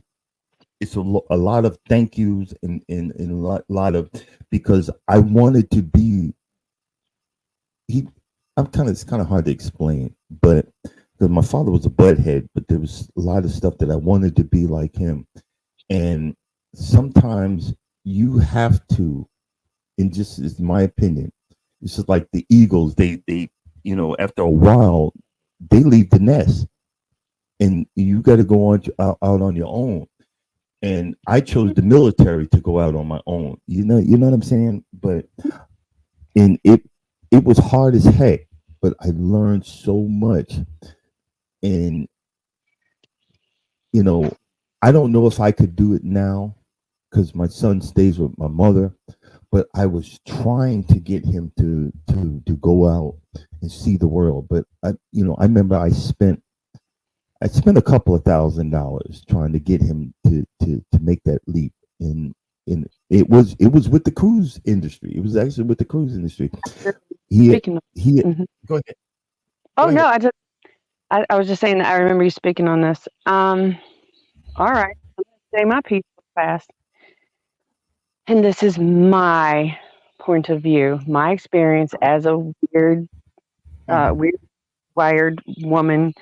It's a lot of thank yous and a lot of because I wanted to be. It's kind of hard to explain, but because my father was a butthead, but there was a lot of stuff that I wanted to be like him. And sometimes you have to, and just is my opinion, it's just like the eagles, they after a while, they leave the nest and you got to go out on your own. And I chose the military to go out on my own. You know what I'm saying? But and it was hard as heck, but I learned so much. And I don't know if I could do it now because my son stays with my mother, but I was trying to get him to go out and see the world. But I remember I spent a couple of $1,000s trying to get him to make that leap. And it was with the cruise industry. It was actually with the cruise industry.
Mhm.
Go ahead.
Oh no, I was just saying that I remember you speaking on this. All right, I'm gonna say my piece fast, and this is my point of view, my experience as a weird wired woman.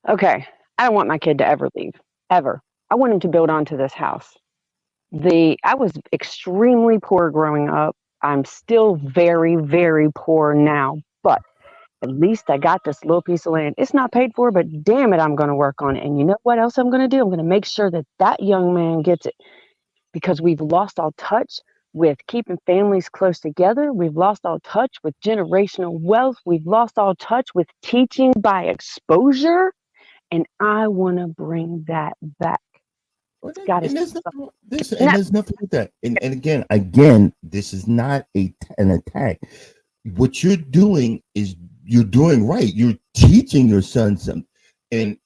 Okay, I don't want my kid to ever leave, ever. I want him to build onto this house. I was extremely poor growing up. I'm still very, very poor now, but at least I got this little piece of land. It's not paid for, but damn it, I'm going to work on it. And you know what else I'm going to do? I'm going to make sure that that young man gets it because we've lost all touch with keeping families close together. We've lost all touch with generational wealth. We've lost all touch with teaching by exposure. And I want to bring that back.
And there's nothing with that. And again, this is not an attack. What you're doing is you're doing right. You're teaching your son something. And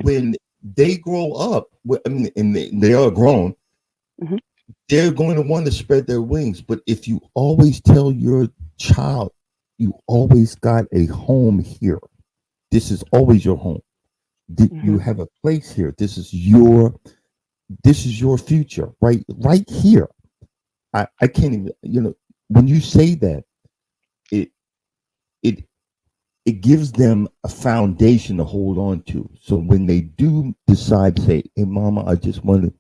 when they grow up, and they are grown,
Mhm.
they're going to want to spread their wings. But if you always tell your child, you always got a home here. This is always your home. You have a place here. This is your future, right here. I can't even, when you say that, it gives them a foundation to hold on to. So when they do decide to say, "Hey, Mama, I just want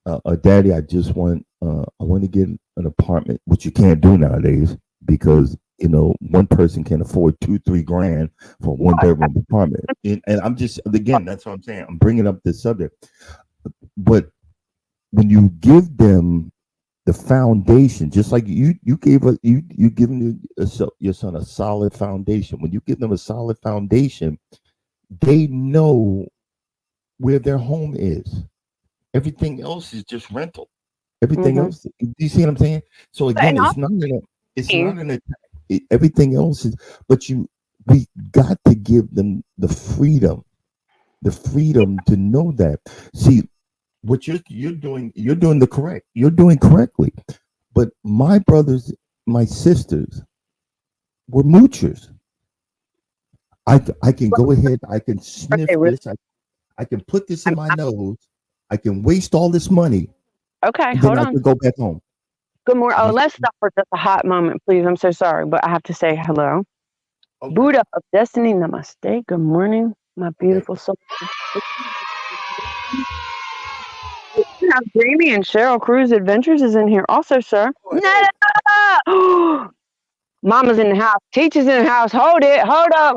to, Daddy, I want to get an apartment," which you can't do nowadays because one person can afford $2-3 grand for a 1-bedroom apartment. And I'm just, again, that's what I'm saying. I'm bringing up this subject, but when you give them the foundation, just like you given your son a solid foundation. When you give them a solid foundation, they know where their home is. Everything else is just rental. Everything else, you see what I'm saying? So again, it's not an attack. Everything else is, but we got to give them the freedom to know that. See, what you're doing you're doing correctly. But my brothers, my sisters were moochers. I can go ahead, I can sniff this, I can put this in my nose, I can waste all this money.
Okay,
and
hold
then I
on.
can go back home.
Good morning. Oh, let's stop for just a hot moment, please. I'm so sorry, but I have to say hello.
Okay.
Buddha of Destiny, namaste. Good morning, my beautiful soul. Now, Jamie and Cheryl Cruise Adventures is in here also, sir. Mama's in the house. Teacher's in the house. Hold it. Hold up.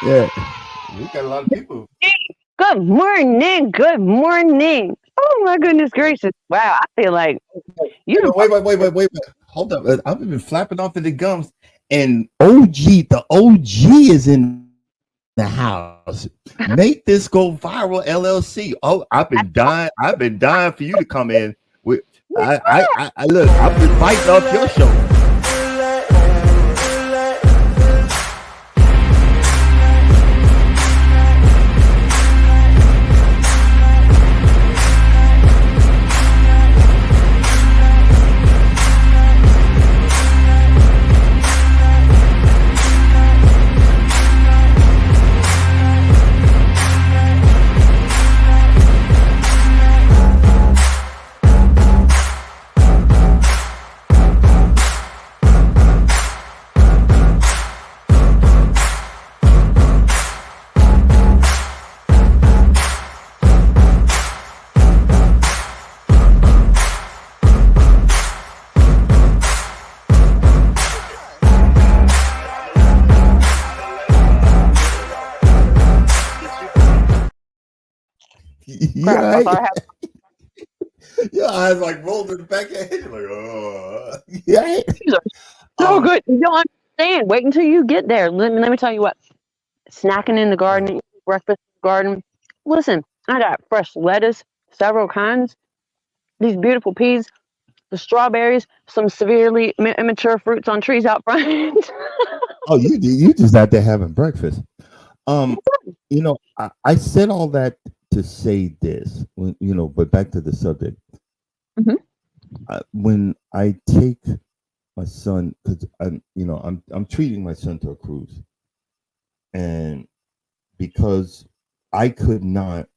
Yeah, we got a lot of people.
Good morning. Oh, my goodness gracious. Wow, I feel like you.
Wait. Hold up. I've been flapping off of the gums, and the OG is in the house. Make this go viral, LLC. Oh, I've been dying for you to come in with I look. I'm just biting off your show.
Crap, I
Yeah,
thought I had
your eyes like rolled in the back of your head. You're like, oh, yeah.
these are so good. You don't understand. Wait until you get there. Let me tell you what. Snacking in the garden, eating breakfast in the garden. Listen, I got fresh lettuce, several kinds. These beautiful peas, the strawberries, some severely immature fruits on trees out front.
Oh, you just out there having breakfast. I said all that to say this, but back to the subject.
Mhm.
When I take my son, because I'm treating my son to a cruise, and because I could not,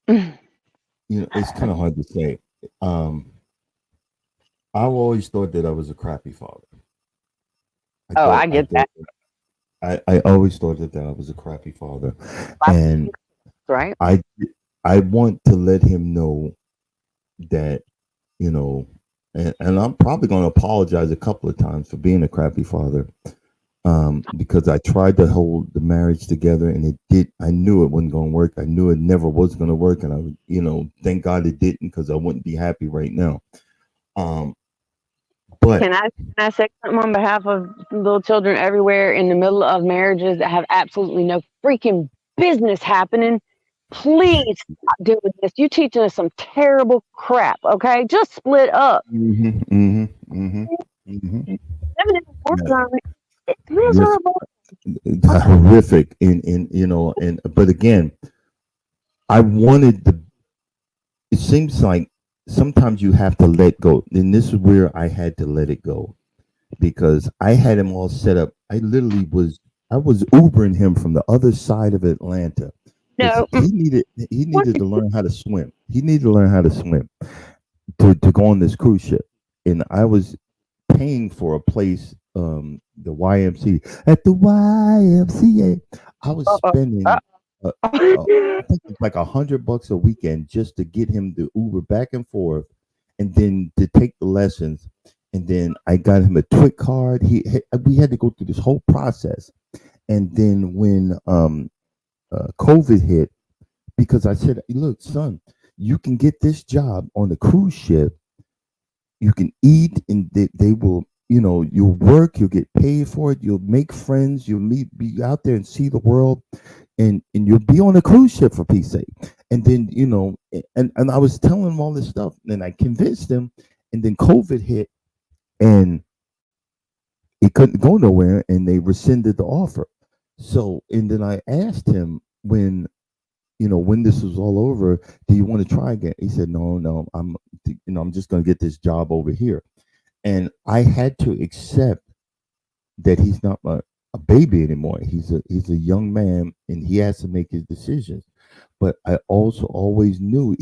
it's kind of hard to say. I always thought that I was a crappy father.
I get that.
I always thought that I was a crappy father, and
Right?
I want to let him know that, and I'm probably going to apologize a couple of times for being a crappy father, because I tried to hold the marriage together, and I knew it wasn't going to work. I knew it never was going to work, and I would, thank God it didn't, because I wouldn't be happy right now. But
Can I say something on behalf of little children everywhere in the middle of marriages that have absolutely no freaking business happening? Please stop doing this. You teaching us some terrible crap, okay? Just split up.
Mhm.
Living in the world, it's miserable.
horrific but again, I wanted it seems like sometimes you have to let go, and this is where I had to let it go, because I had him all set up. I was Ubering him from the other side of Atlanta.
No.
He needed to learn how to swim. He needed to learn how to swim to go on this cruise ship, and I was paying for a place, the YMCA. At the YMCA, I was spending I think it's like $100 a weekend just to get him to Uber back and forth, and then to take the lessons. And then I got him a TWIC card. We had to go through this whole process. And then when COVID hit, because I said, look, son, you can get this job on the cruise ship. You can eat, and they will, you'll work, you'll get paid for it, you'll make friends, be out there and see the world, and you'll be on a cruise ship, for peace sake. And then, and I was telling him all this stuff, and I convinced him, and then COVID hit, and he couldn't go nowhere, and they rescinded the offer. So, and then I asked him when this was all over, do you want to try again? He said, no, I'm just going to get this job over here. And I had to accept that he's not a baby anymore. He's a young man, and he has to make his decisions. But I also always knew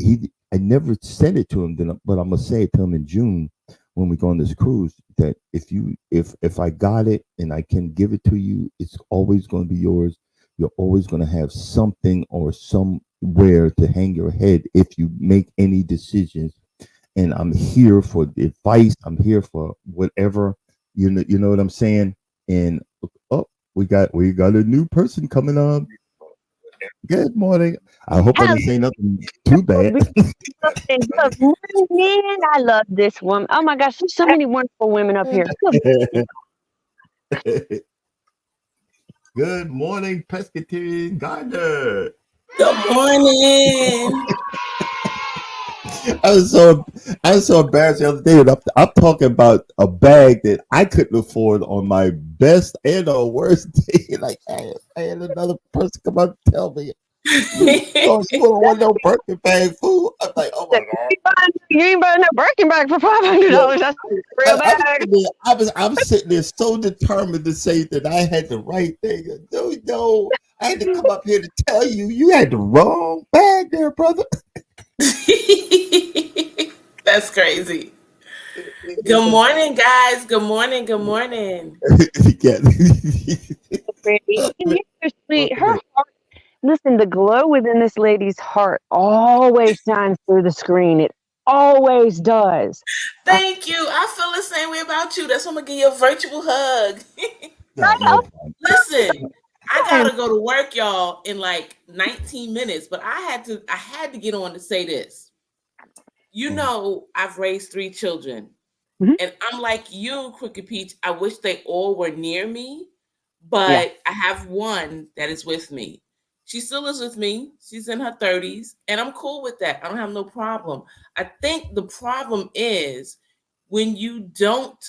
I never said it to him, but I'm gonna say it to him in June when we go on this cruise, that if I got it and I can give it to you, it's always going to be yours. You're always going to have something or somewhere to hang your head if you make any decisions. And I'm here for advice. I'm here for whatever, you know what I'm saying? And we got a new person coming up. Good morning. I hope I didn't say nothing too bad.
Good morning. I love this woman. Oh my gosh, there's so many wonderful women up here.
Good morning, Pescatarian Gardner.
Good morning.
I was so embarrassed the other day. And I'm talking about a bag that I couldn't afford on my best and or worst day. Like I had another person come up and tell me, you don't want no Birkin bag food. I'm like, oh my god.
You ain't buying no Birkin bag for $500. That's real bag.
I'm sitting there so determined to say that I had the right thing. No, I had to come up here to tell you you had the wrong bag there, brother.
That's crazy. Good morning, guys. Good morning. Good morning.
Sweet. Her heart. Listen, the glow within this lady's heart always shines through the screen. It always does.
Thank you. I feel the same way about you. That's why I'm gonna give you a virtual hug. Listen, I gotta go to work, y'all, in like 19 minutes, but I had to get on to say this. You know, I've raised 3 children, and I'm like you, Crooked Peach. I wish they all were near me, but I have one that is with me. She still is with me. She's in her 30s, and I'm cool with that. I don't have no problem. I think the problem is when you don't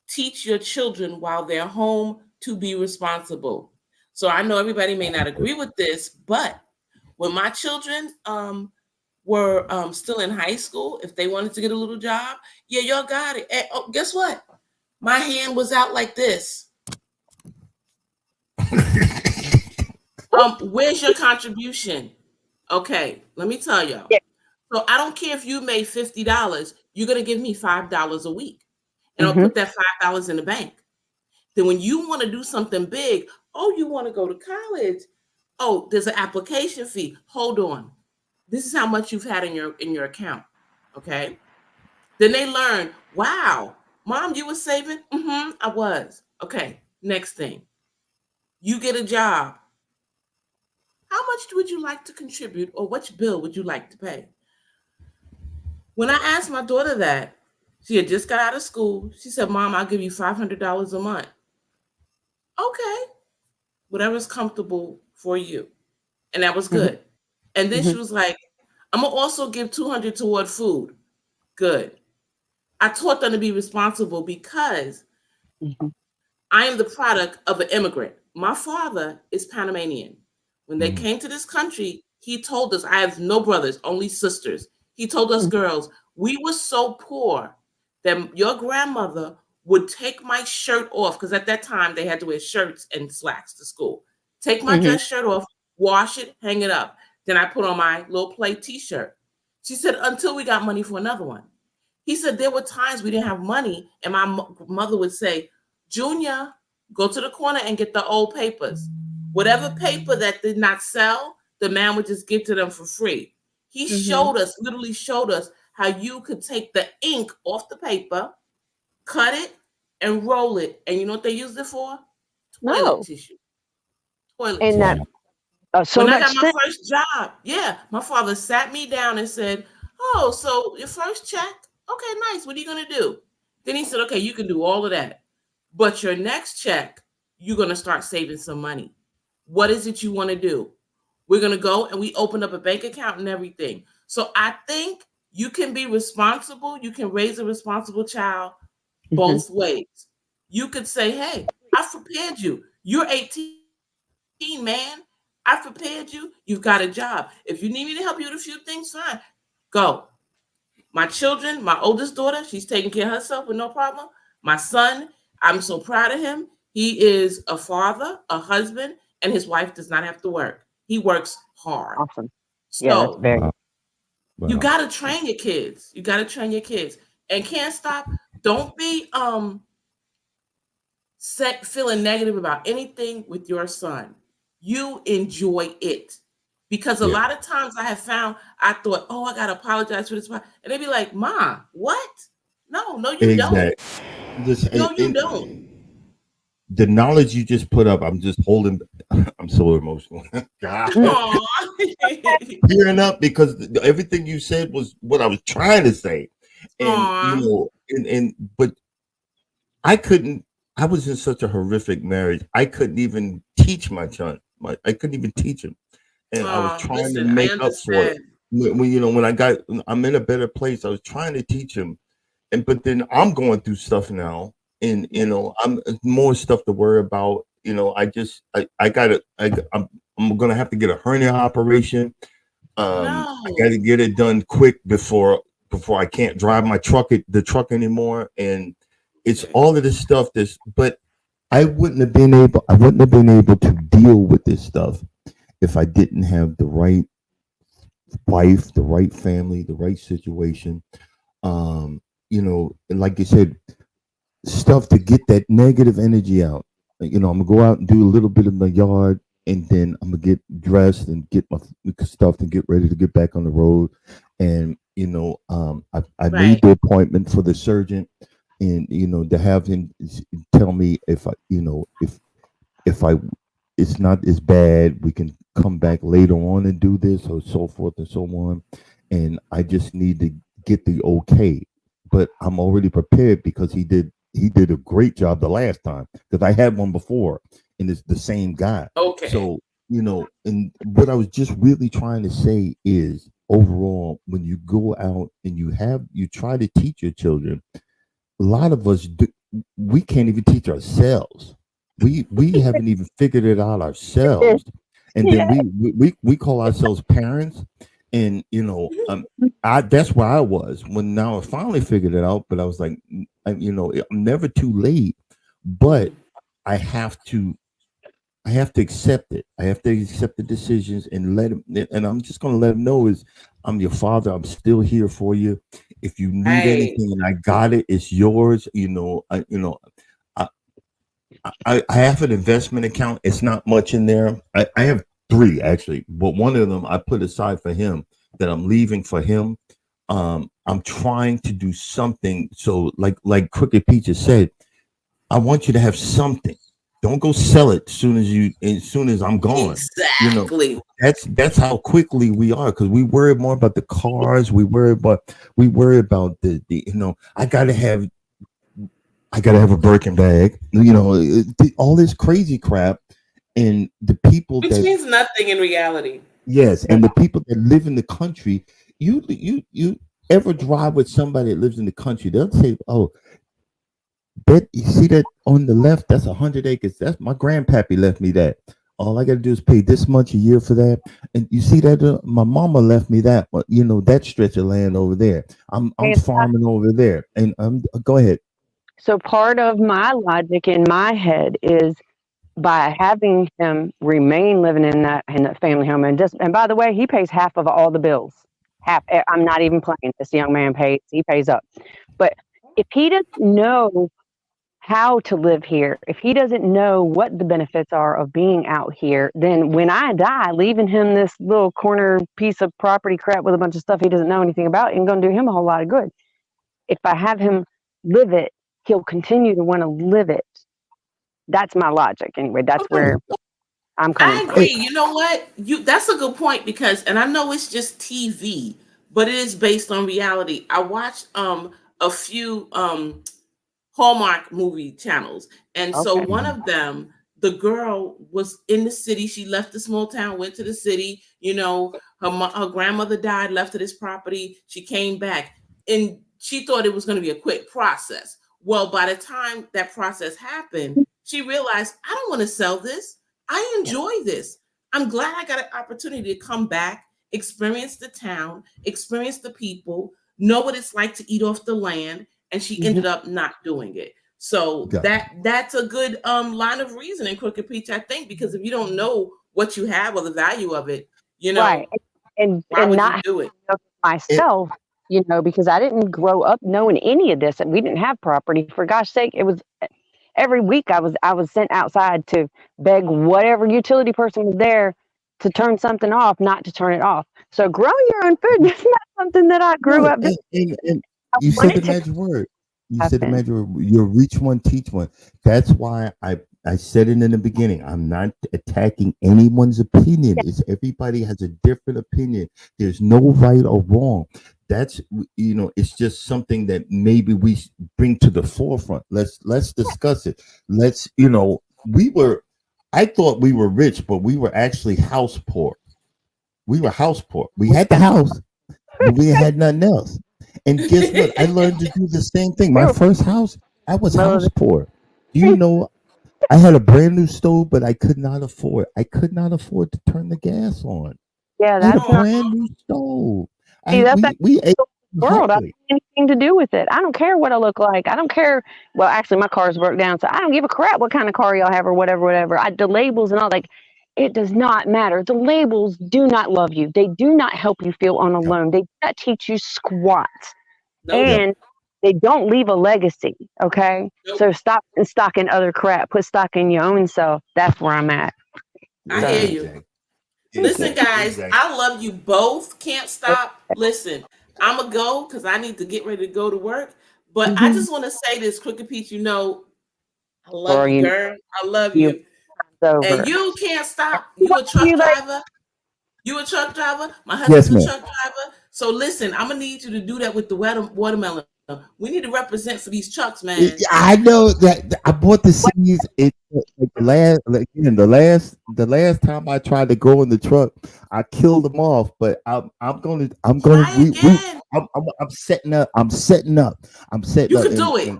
teach your children while they're home to be responsible. So I know everybody may not agree with this, but when my children were still in high school, if they wanted to get a little job, yeah, y'all got it. And, guess what? My hand was out like this. Where's your contribution? Okay, let me tell y'all. Yeah. So I don't care if you made $50, you're gonna give me $5 a week, and I'll put that $5 in the bank. Then when you want to do something big, you want to go to college. Oh, there's an application fee. Hold on. This is how much you've had in your account. Okay. Then they learn, wow, Mom, you were saving? I was. Okay. Next thing. You get a job. How much would you like to contribute, or which bill would you like to pay? When I asked my daughter that, she had just got out of school. She said, Mom, I'll give you $500 a month. Okay. Whatever's comfortable for you. And that was good. And then she was like, I'm going to also give $200 toward food. Good. I taught them to be responsible because I am the product of an immigrant. My father is Panamanian. When they came to this country, he told us, I have no brothers, only sisters. He told us girls, we were so poor that your grandmother would take my shirt off, because at that time they had to wear shirts and slacks to school. Take my dress shirt off, wash it, hang it up. Then I put on my little play t-shirt. She said, until we got money for another one. He said, there were times we didn't have money, and my mother would say, Junior, go to the corner and get the old papers. Whatever paper that did not sell, the man would just give to them for free. He literally showed us how you could take the ink off the paper, cut it, and roll it. And you know what they used it for? Toilet tissue. Toilet tissue. When I got my first job, my father sat me down and said, oh, so your first check? Okay, nice. What are you going to do? Then he said, okay, you can do all of that. But your next check, you're going to start saving some money. What is it you want to do? We're going to go and we open up a bank account and everything. So I think you can be responsible. You can raise a responsible child both ways. You could say, hey, I've prepared you. You're 18, man. I've prepared you. You've got a job. If you need me to help you with a few things, fine. Go. My children, my oldest daughter, she's taking care of herself with no problem. My son, I'm so proud of him. He is a father, a husband, and his wife does not have to work. He works hard.
Awesome.
So you got to train your kids. You got to train your kids. And can't stop. Don't be feeling negative about anything with your son. You enjoy it. Because a lot of times I have found, I thought, oh, I got to apologize for this. And they'd be like, Ma, what? No, you don't. No, you don't.
The knowledge you just put up, I'm just holding. I'm so emotional. Tearing up because everything you said was what I was trying to say. And but I couldn't. I was in such a horrific marriage. I couldn't even teach my son. I couldn't even teach him. And I was trying to make up for it. when I'm in a better place. I was trying to teach him, but then I'm going through stuff now, and I'm more stuff to worry about. I'm gonna have to get a hernia operation. I got to get it done quick before I can't drive the truck anymore, and it's all of this stuff. But I wouldn't have been able to deal with this stuff if I didn't have the right wife, the right family, the right situation. And like you said, stuff to get that negative energy out. I'm gonna go out and do a little bit in the yard, and then I'm gonna get dressed and get my stuff and get ready to get back on the road. And I made the appointment for the surgeon, and to have him tell me if it's not as bad, we can come back later on and do this, or so forth and so on. And I just need to get the okay, but I'm already prepared because he did a great job the last time, because I had one before and it's the same guy.
Okay.
So, and what I was just really trying to say is, overall, when you go out and you try to teach your children, a lot of us we can't even teach ourselves. We haven't even figured it out ourselves. And then we call ourselves parents. And that's where I was when now I finally figured it out. But I was like, I'm never too late, but I have to accept it. I have to accept the decisions and let him. And I'm just going to let him know I'm your father. I'm still here for you. If you need anything, and I got it, it's yours. I have an investment account. It's not much in there. I have 3 actually, but one of them I put aside for him that I'm leaving for him. I'm trying to do something. So like Crooked Peaches said, I want you to have something. Don't go sell it as soon as I'm gone.
Exactly.
That's how quickly we are, because we worry more about the cars. We worry about the I gotta have a Birkin bag. All this crazy crap. And the people
which means nothing in reality.
Yes, and the people that live in the country, you ever drive with somebody that lives in the country, they'll say, "Oh, bet you see that on the left? That's 100 acres. That's my grandpappy left me that. All I got to do is pay this much a year for that. And you see that my mama left me that. That stretch of land over there. I'm farming over there. And go ahead.
So part of my logic in my head is, by having him remain living in that family home, and by the way, he pays half of all the bills. Half. I'm not even playing. This young man pays up. But if he doesn't know how to live here, if he doesn't know what the benefits are of being out here, then when I die, leaving him this little corner piece of property crap with a bunch of stuff he doesn't know anything about ain't gonna do him a whole lot of good. If I have him live it, he'll continue to want to live it. That's my logic anyway. That's where I'm coming from.
I agree. You know what? That's a good point, because, and I know it's just TV, but it is based on reality. I watched a few Hallmark movie channels, and so one of them, the girl was in the city. She left the small town, went to the city. Her grandmother died, left her this property. She came back, and she thought it was going to be a quick process. Well, by the time that process happened, she realized, I don't want to sell this. I enjoy this. I'm glad I got an opportunity to come back, experience the town, experience the people, know what it's like to eat off the land. And she ended up not doing it. So that's a good line of reasoning, Crooked Peach, I think, because if you don't know what you have or the value of it,
right. And
why would
not
you do it?
Myself, because I didn't grow up knowing any of this, and we didn't have property. For gosh sake, it was every week I was sent outside to beg whatever utility person was there to turn something off, not to turn it off. So growing your own food, that's not something that I grew up doing.
And you said the magic word. You'll reach one, teach one. That's why I said it in the beginning. I'm not attacking anyone's opinion. It's everybody has a different opinion. There's no right or wrong. That's it's just something that maybe we bring to the forefront. Let's discuss it. I thought we were rich, but we were actually house poor. We were house poor. We had the house, but we had nothing else. And guess what? I learned to do the same thing. My first house, I was house poor. You know, I had a brand new stove, but I could not afford. I could not afford to turn the gas on.
Yeah,
I had a
that's not
brand new stove.
see, that's
We ate
world. I don't
happily.
have anything to do with it. I don't care what I look like. I don't care. Well, actually, my car's broke down, so I don't give a crap what kind of car y'all have or whatever. The labels and all, like, it does not matter. The labels do not love you. They do not help you feel on
Yep.
alone. They do not teach you squat,
Nope.
and they don't leave a legacy. Okay,
Nope.
so stop stocking other crap. Put stock in your own self. That's where I'm at.
I hear you. Listen, guys, I love you both. Can't stop. Listen, I'm going to go because I need to get ready to go to work. But I just want to say this, Crooked Pete, you know, I love you, girl. I love you. And you can't stop. You a truck driver. You a truck driver. My husband's a truck driver. So listen, I'm going to need you to do that with the watermelon. We need to represent for these trucks, man.
I know that I bought the seeds. The last time I tried to go in the truck, I killed them off. But I'm setting up. I'm setting up.
You can do it.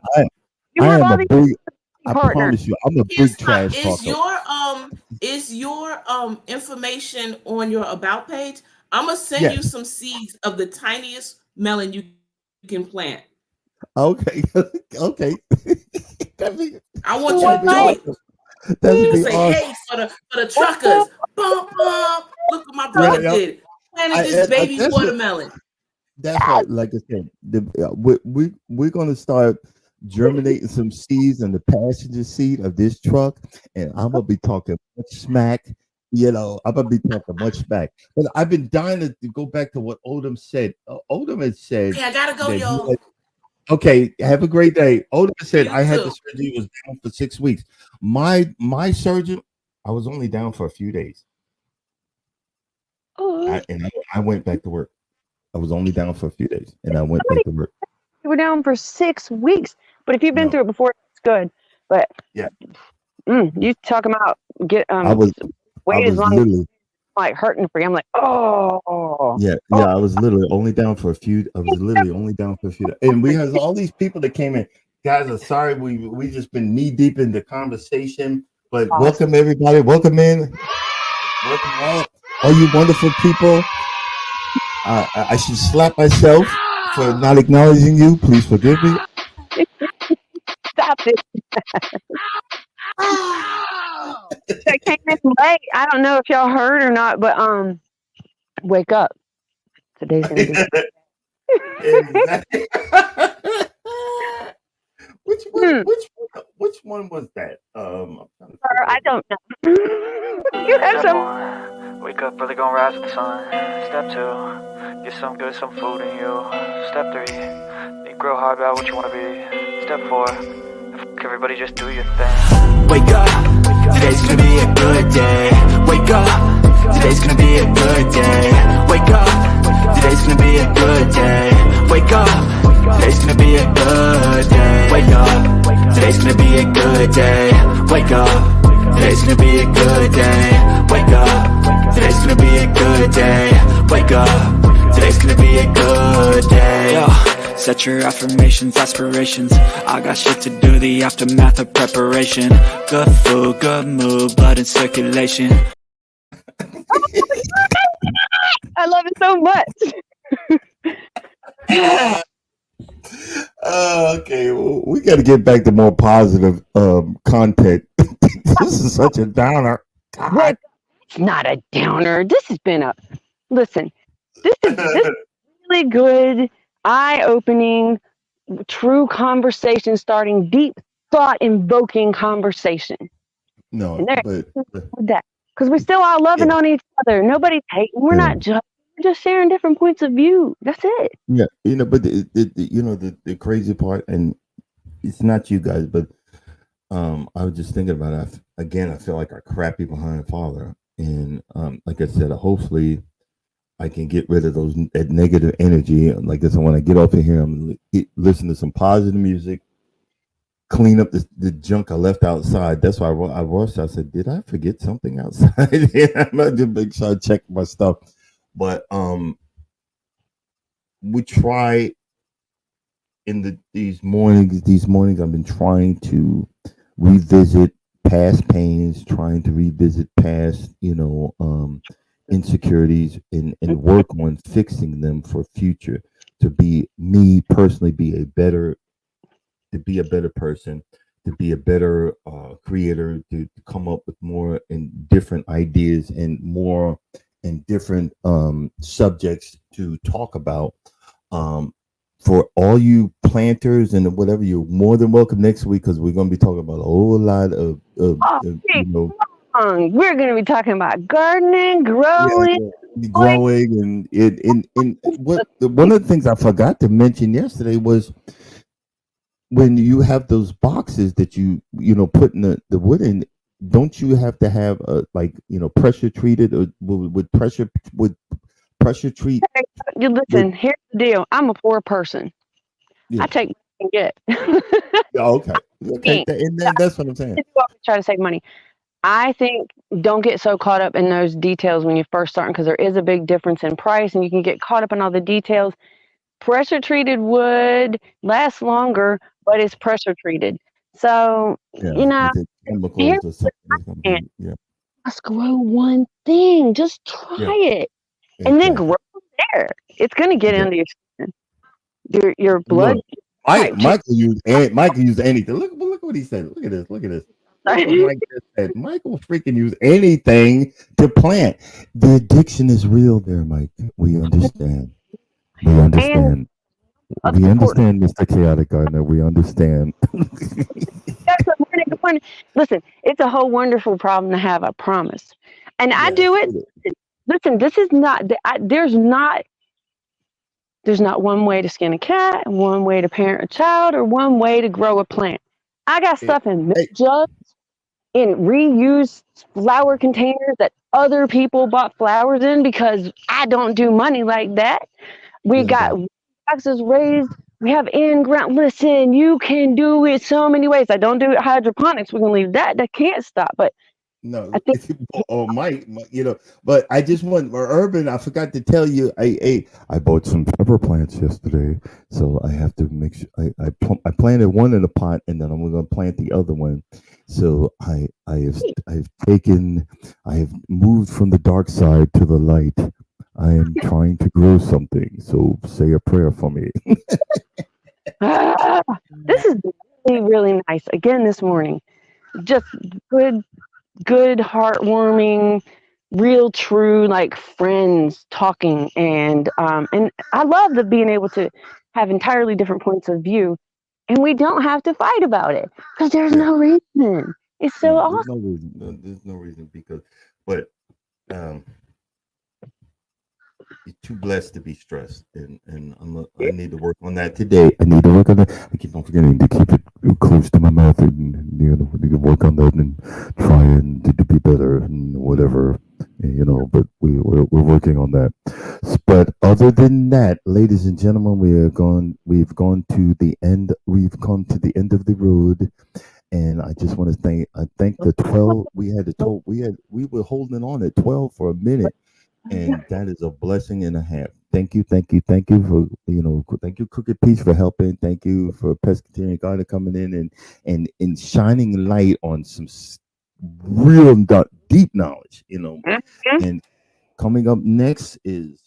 I am a big. I promise you, I'm a big trash
talker. Is your information on your about page? I'm gonna send you some seeds of the tiniest melon you can plant.
Okay. Okay.
I want you to do it. You say, awesome. Hey, for the truckers, bump, bump. Look what my brother did. Planted this baby watermelon.
That's right. Like I said, we're gonna start germinating some seeds in the passenger seat of this truck, and I'm gonna be talking much smack. You know, I'm gonna be talking much smack. But I've been dying to go back to what Odom said. Odom had said,
"Okay, I gotta go, y'all."
Okay, have a great day. Odom said I had the surgery, was down for 6 weeks. My surgeon, I was only down for a few days. I went back to work. I was only down for a few days, and I went back to work.
You were down for 6 weeks, but if you've been through it before, it's good. But you talking about
I was literally
like hurting for you. I'm like, I
was literally only down for a few. I was literally only down for a few. And we had all these people that came in. Guys, I'm sorry, we just been knee deep in the conversation. But welcome everybody. Welcome in. Welcome all you wonderful people. I should slap myself for not acknowledging you. Please forgive me.
Stop it. I came in late. I don't know if y'all heard or not, but wake up. Today's gonna be
Which one was that?
I don't know. You have some. Wake up, brother, gonna rise with the sun. Step 2, get some good, some food in you. Step 3, think real hard about what you wanna be. Step 4, everybody just do your thing.
Wake up, today's gonna be a good day. Wake up, today's gonna be a good day. Wake up, today's gonna be a good day. Wake up, today's gonna be a good day. Wake up, today's gonna be a good day. Wake up, today's gonna be a good day. Wake up, today's gonna be a good day. Wake up, today's gonna be a good day. Yo. Set your affirmations, aspirations. I got shit to do, the aftermath of preparation. Good food, good mood, blood in circulation.
I love it so much.
Okay, well, we got to get back to more positive content. This is such a downer.
It's not a downer. This has been listen, this is really good, eye-opening, true conversation, starting deep thought-invoking conversation.
No, but
that because we still are loving on each other. Nobody's hating. We're not judging. We're just sharing different points of view. That's it.
Yeah, but the crazy part, and it's not you guys, but I was just thinking about it. Again, I feel like a crappy behind father, and like I said, hopefully I can get rid of that negative energy. Like I said, when I get off of here, I'm gonna listen to some positive music, clean up the junk I left outside. That's why I rushed. I said, did I forget something outside? I'm going to make sure I check my stuff. But we try in these mornings I've been trying to revisit past pains, trying to revisit past, insecurities and work on fixing them for future, to be me personally, be a better person, to be a better creator, to come up with more and different ideas and more and different subjects to talk about. Um, for all you planters and whatever, you're more than welcome next week, because we're going to be talking about a whole lot
Oh, hey, we're going to be talking about gardening,
yeah,
growing.
growing, and what one of the things I forgot to mention yesterday was, when you have those boxes that put in the wood in, don't you have to have pressure treated, or with pressure treat?
You
With,
listen, here's the deal. I'm a poor person.
yeah.
I take what I can get.
Oh, okay. Okay. And then that's what I'm saying.
Try to save money. I think don't get so caught up in those details when you first start, because there is a big difference in price and you can get caught up in all the details. Pressure treated wood lasts longer, but it's pressure treated. So,
Yeah.
here's
The chemicals
the
or something that's gonna
plan.
be, yeah.
Just grow one thing. Just try
Yeah.
it. And then
Exactly.
grow there. It's going to get
Yeah.
into your blood
Look,
type change.
Michael used anything. Look what he said. Look at this. Look at this. Look what Mike just said. Michael freaking use anything to plant. The addiction is real there, Mike. We understand. We
And
understand.
that's
We
important.
understand, Mr. Chaotic Gardener. We understand.
That's a really good point. Listen, it's a whole wonderful problem to have, I promise. And I
Yes.
do it. Listen, this is not, there's not one way to skin a cat, one way to parent a child, or one way to grow a plant. I got stuff in milk
Hey,
jugs, in reused flower containers that other people bought flowers in, because I don't do money like that. We got
exactly.
boxes raised. We have in ground. Listen, you can do it so many ways. I don't do it hydroponics. We can leave that. That can't stop. But I
No,
think
or Mike, but I just want, or Urban, I forgot to tell you, I bought some pepper plants yesterday, so I have to make sure I planted one in a pot, and then I'm going to plant the other one. So I have moved from the dark side to the light. I am trying to grow something, so say a prayer for me.
ah, this is really, really nice. Again, this morning, just good, heartwarming, real, true, like friends talking, and I love the being able to have entirely different points of view, and we don't have to fight about it because there's
Yeah,
no reason. It's so
no,
awesome.
there's no reason, because, but um, you're too blessed to be stressed, and I need to work on that today. I need to work on that. I keep on forgetting to keep it close to my mouth, and I need to work on that and try and to be better and whatever, But we're working on that. But other than that, ladies and gentlemen, We've gone to the end. We've come to the end of the road. And I just want to thank the 12. We were holding on at 12 for a minute, and that is a blessing and a half. Thank you for thank you, Crooked Peace, for helping. Thank you for Pescatarian Garden coming in and shining light on some real deep knowledge. And coming up next is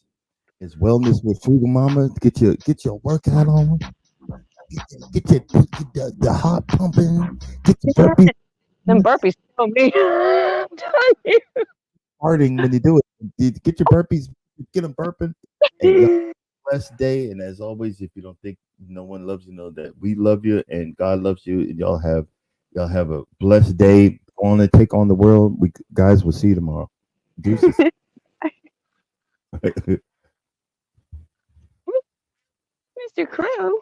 Wellness with Frugal Mama. Get your workout on. Get the heart pumping. Get your burpee
Them burpees kill me. I'm telling
farting when you do it. Get your burpees. Get them burping. And
you.
blessed day. And as always, if you don't think no one loves you, know that we love you and God loves you. And y'all have a blessed day. Go on and take on the world. We guys will see you tomorrow. Deuces.
Mr. Crow.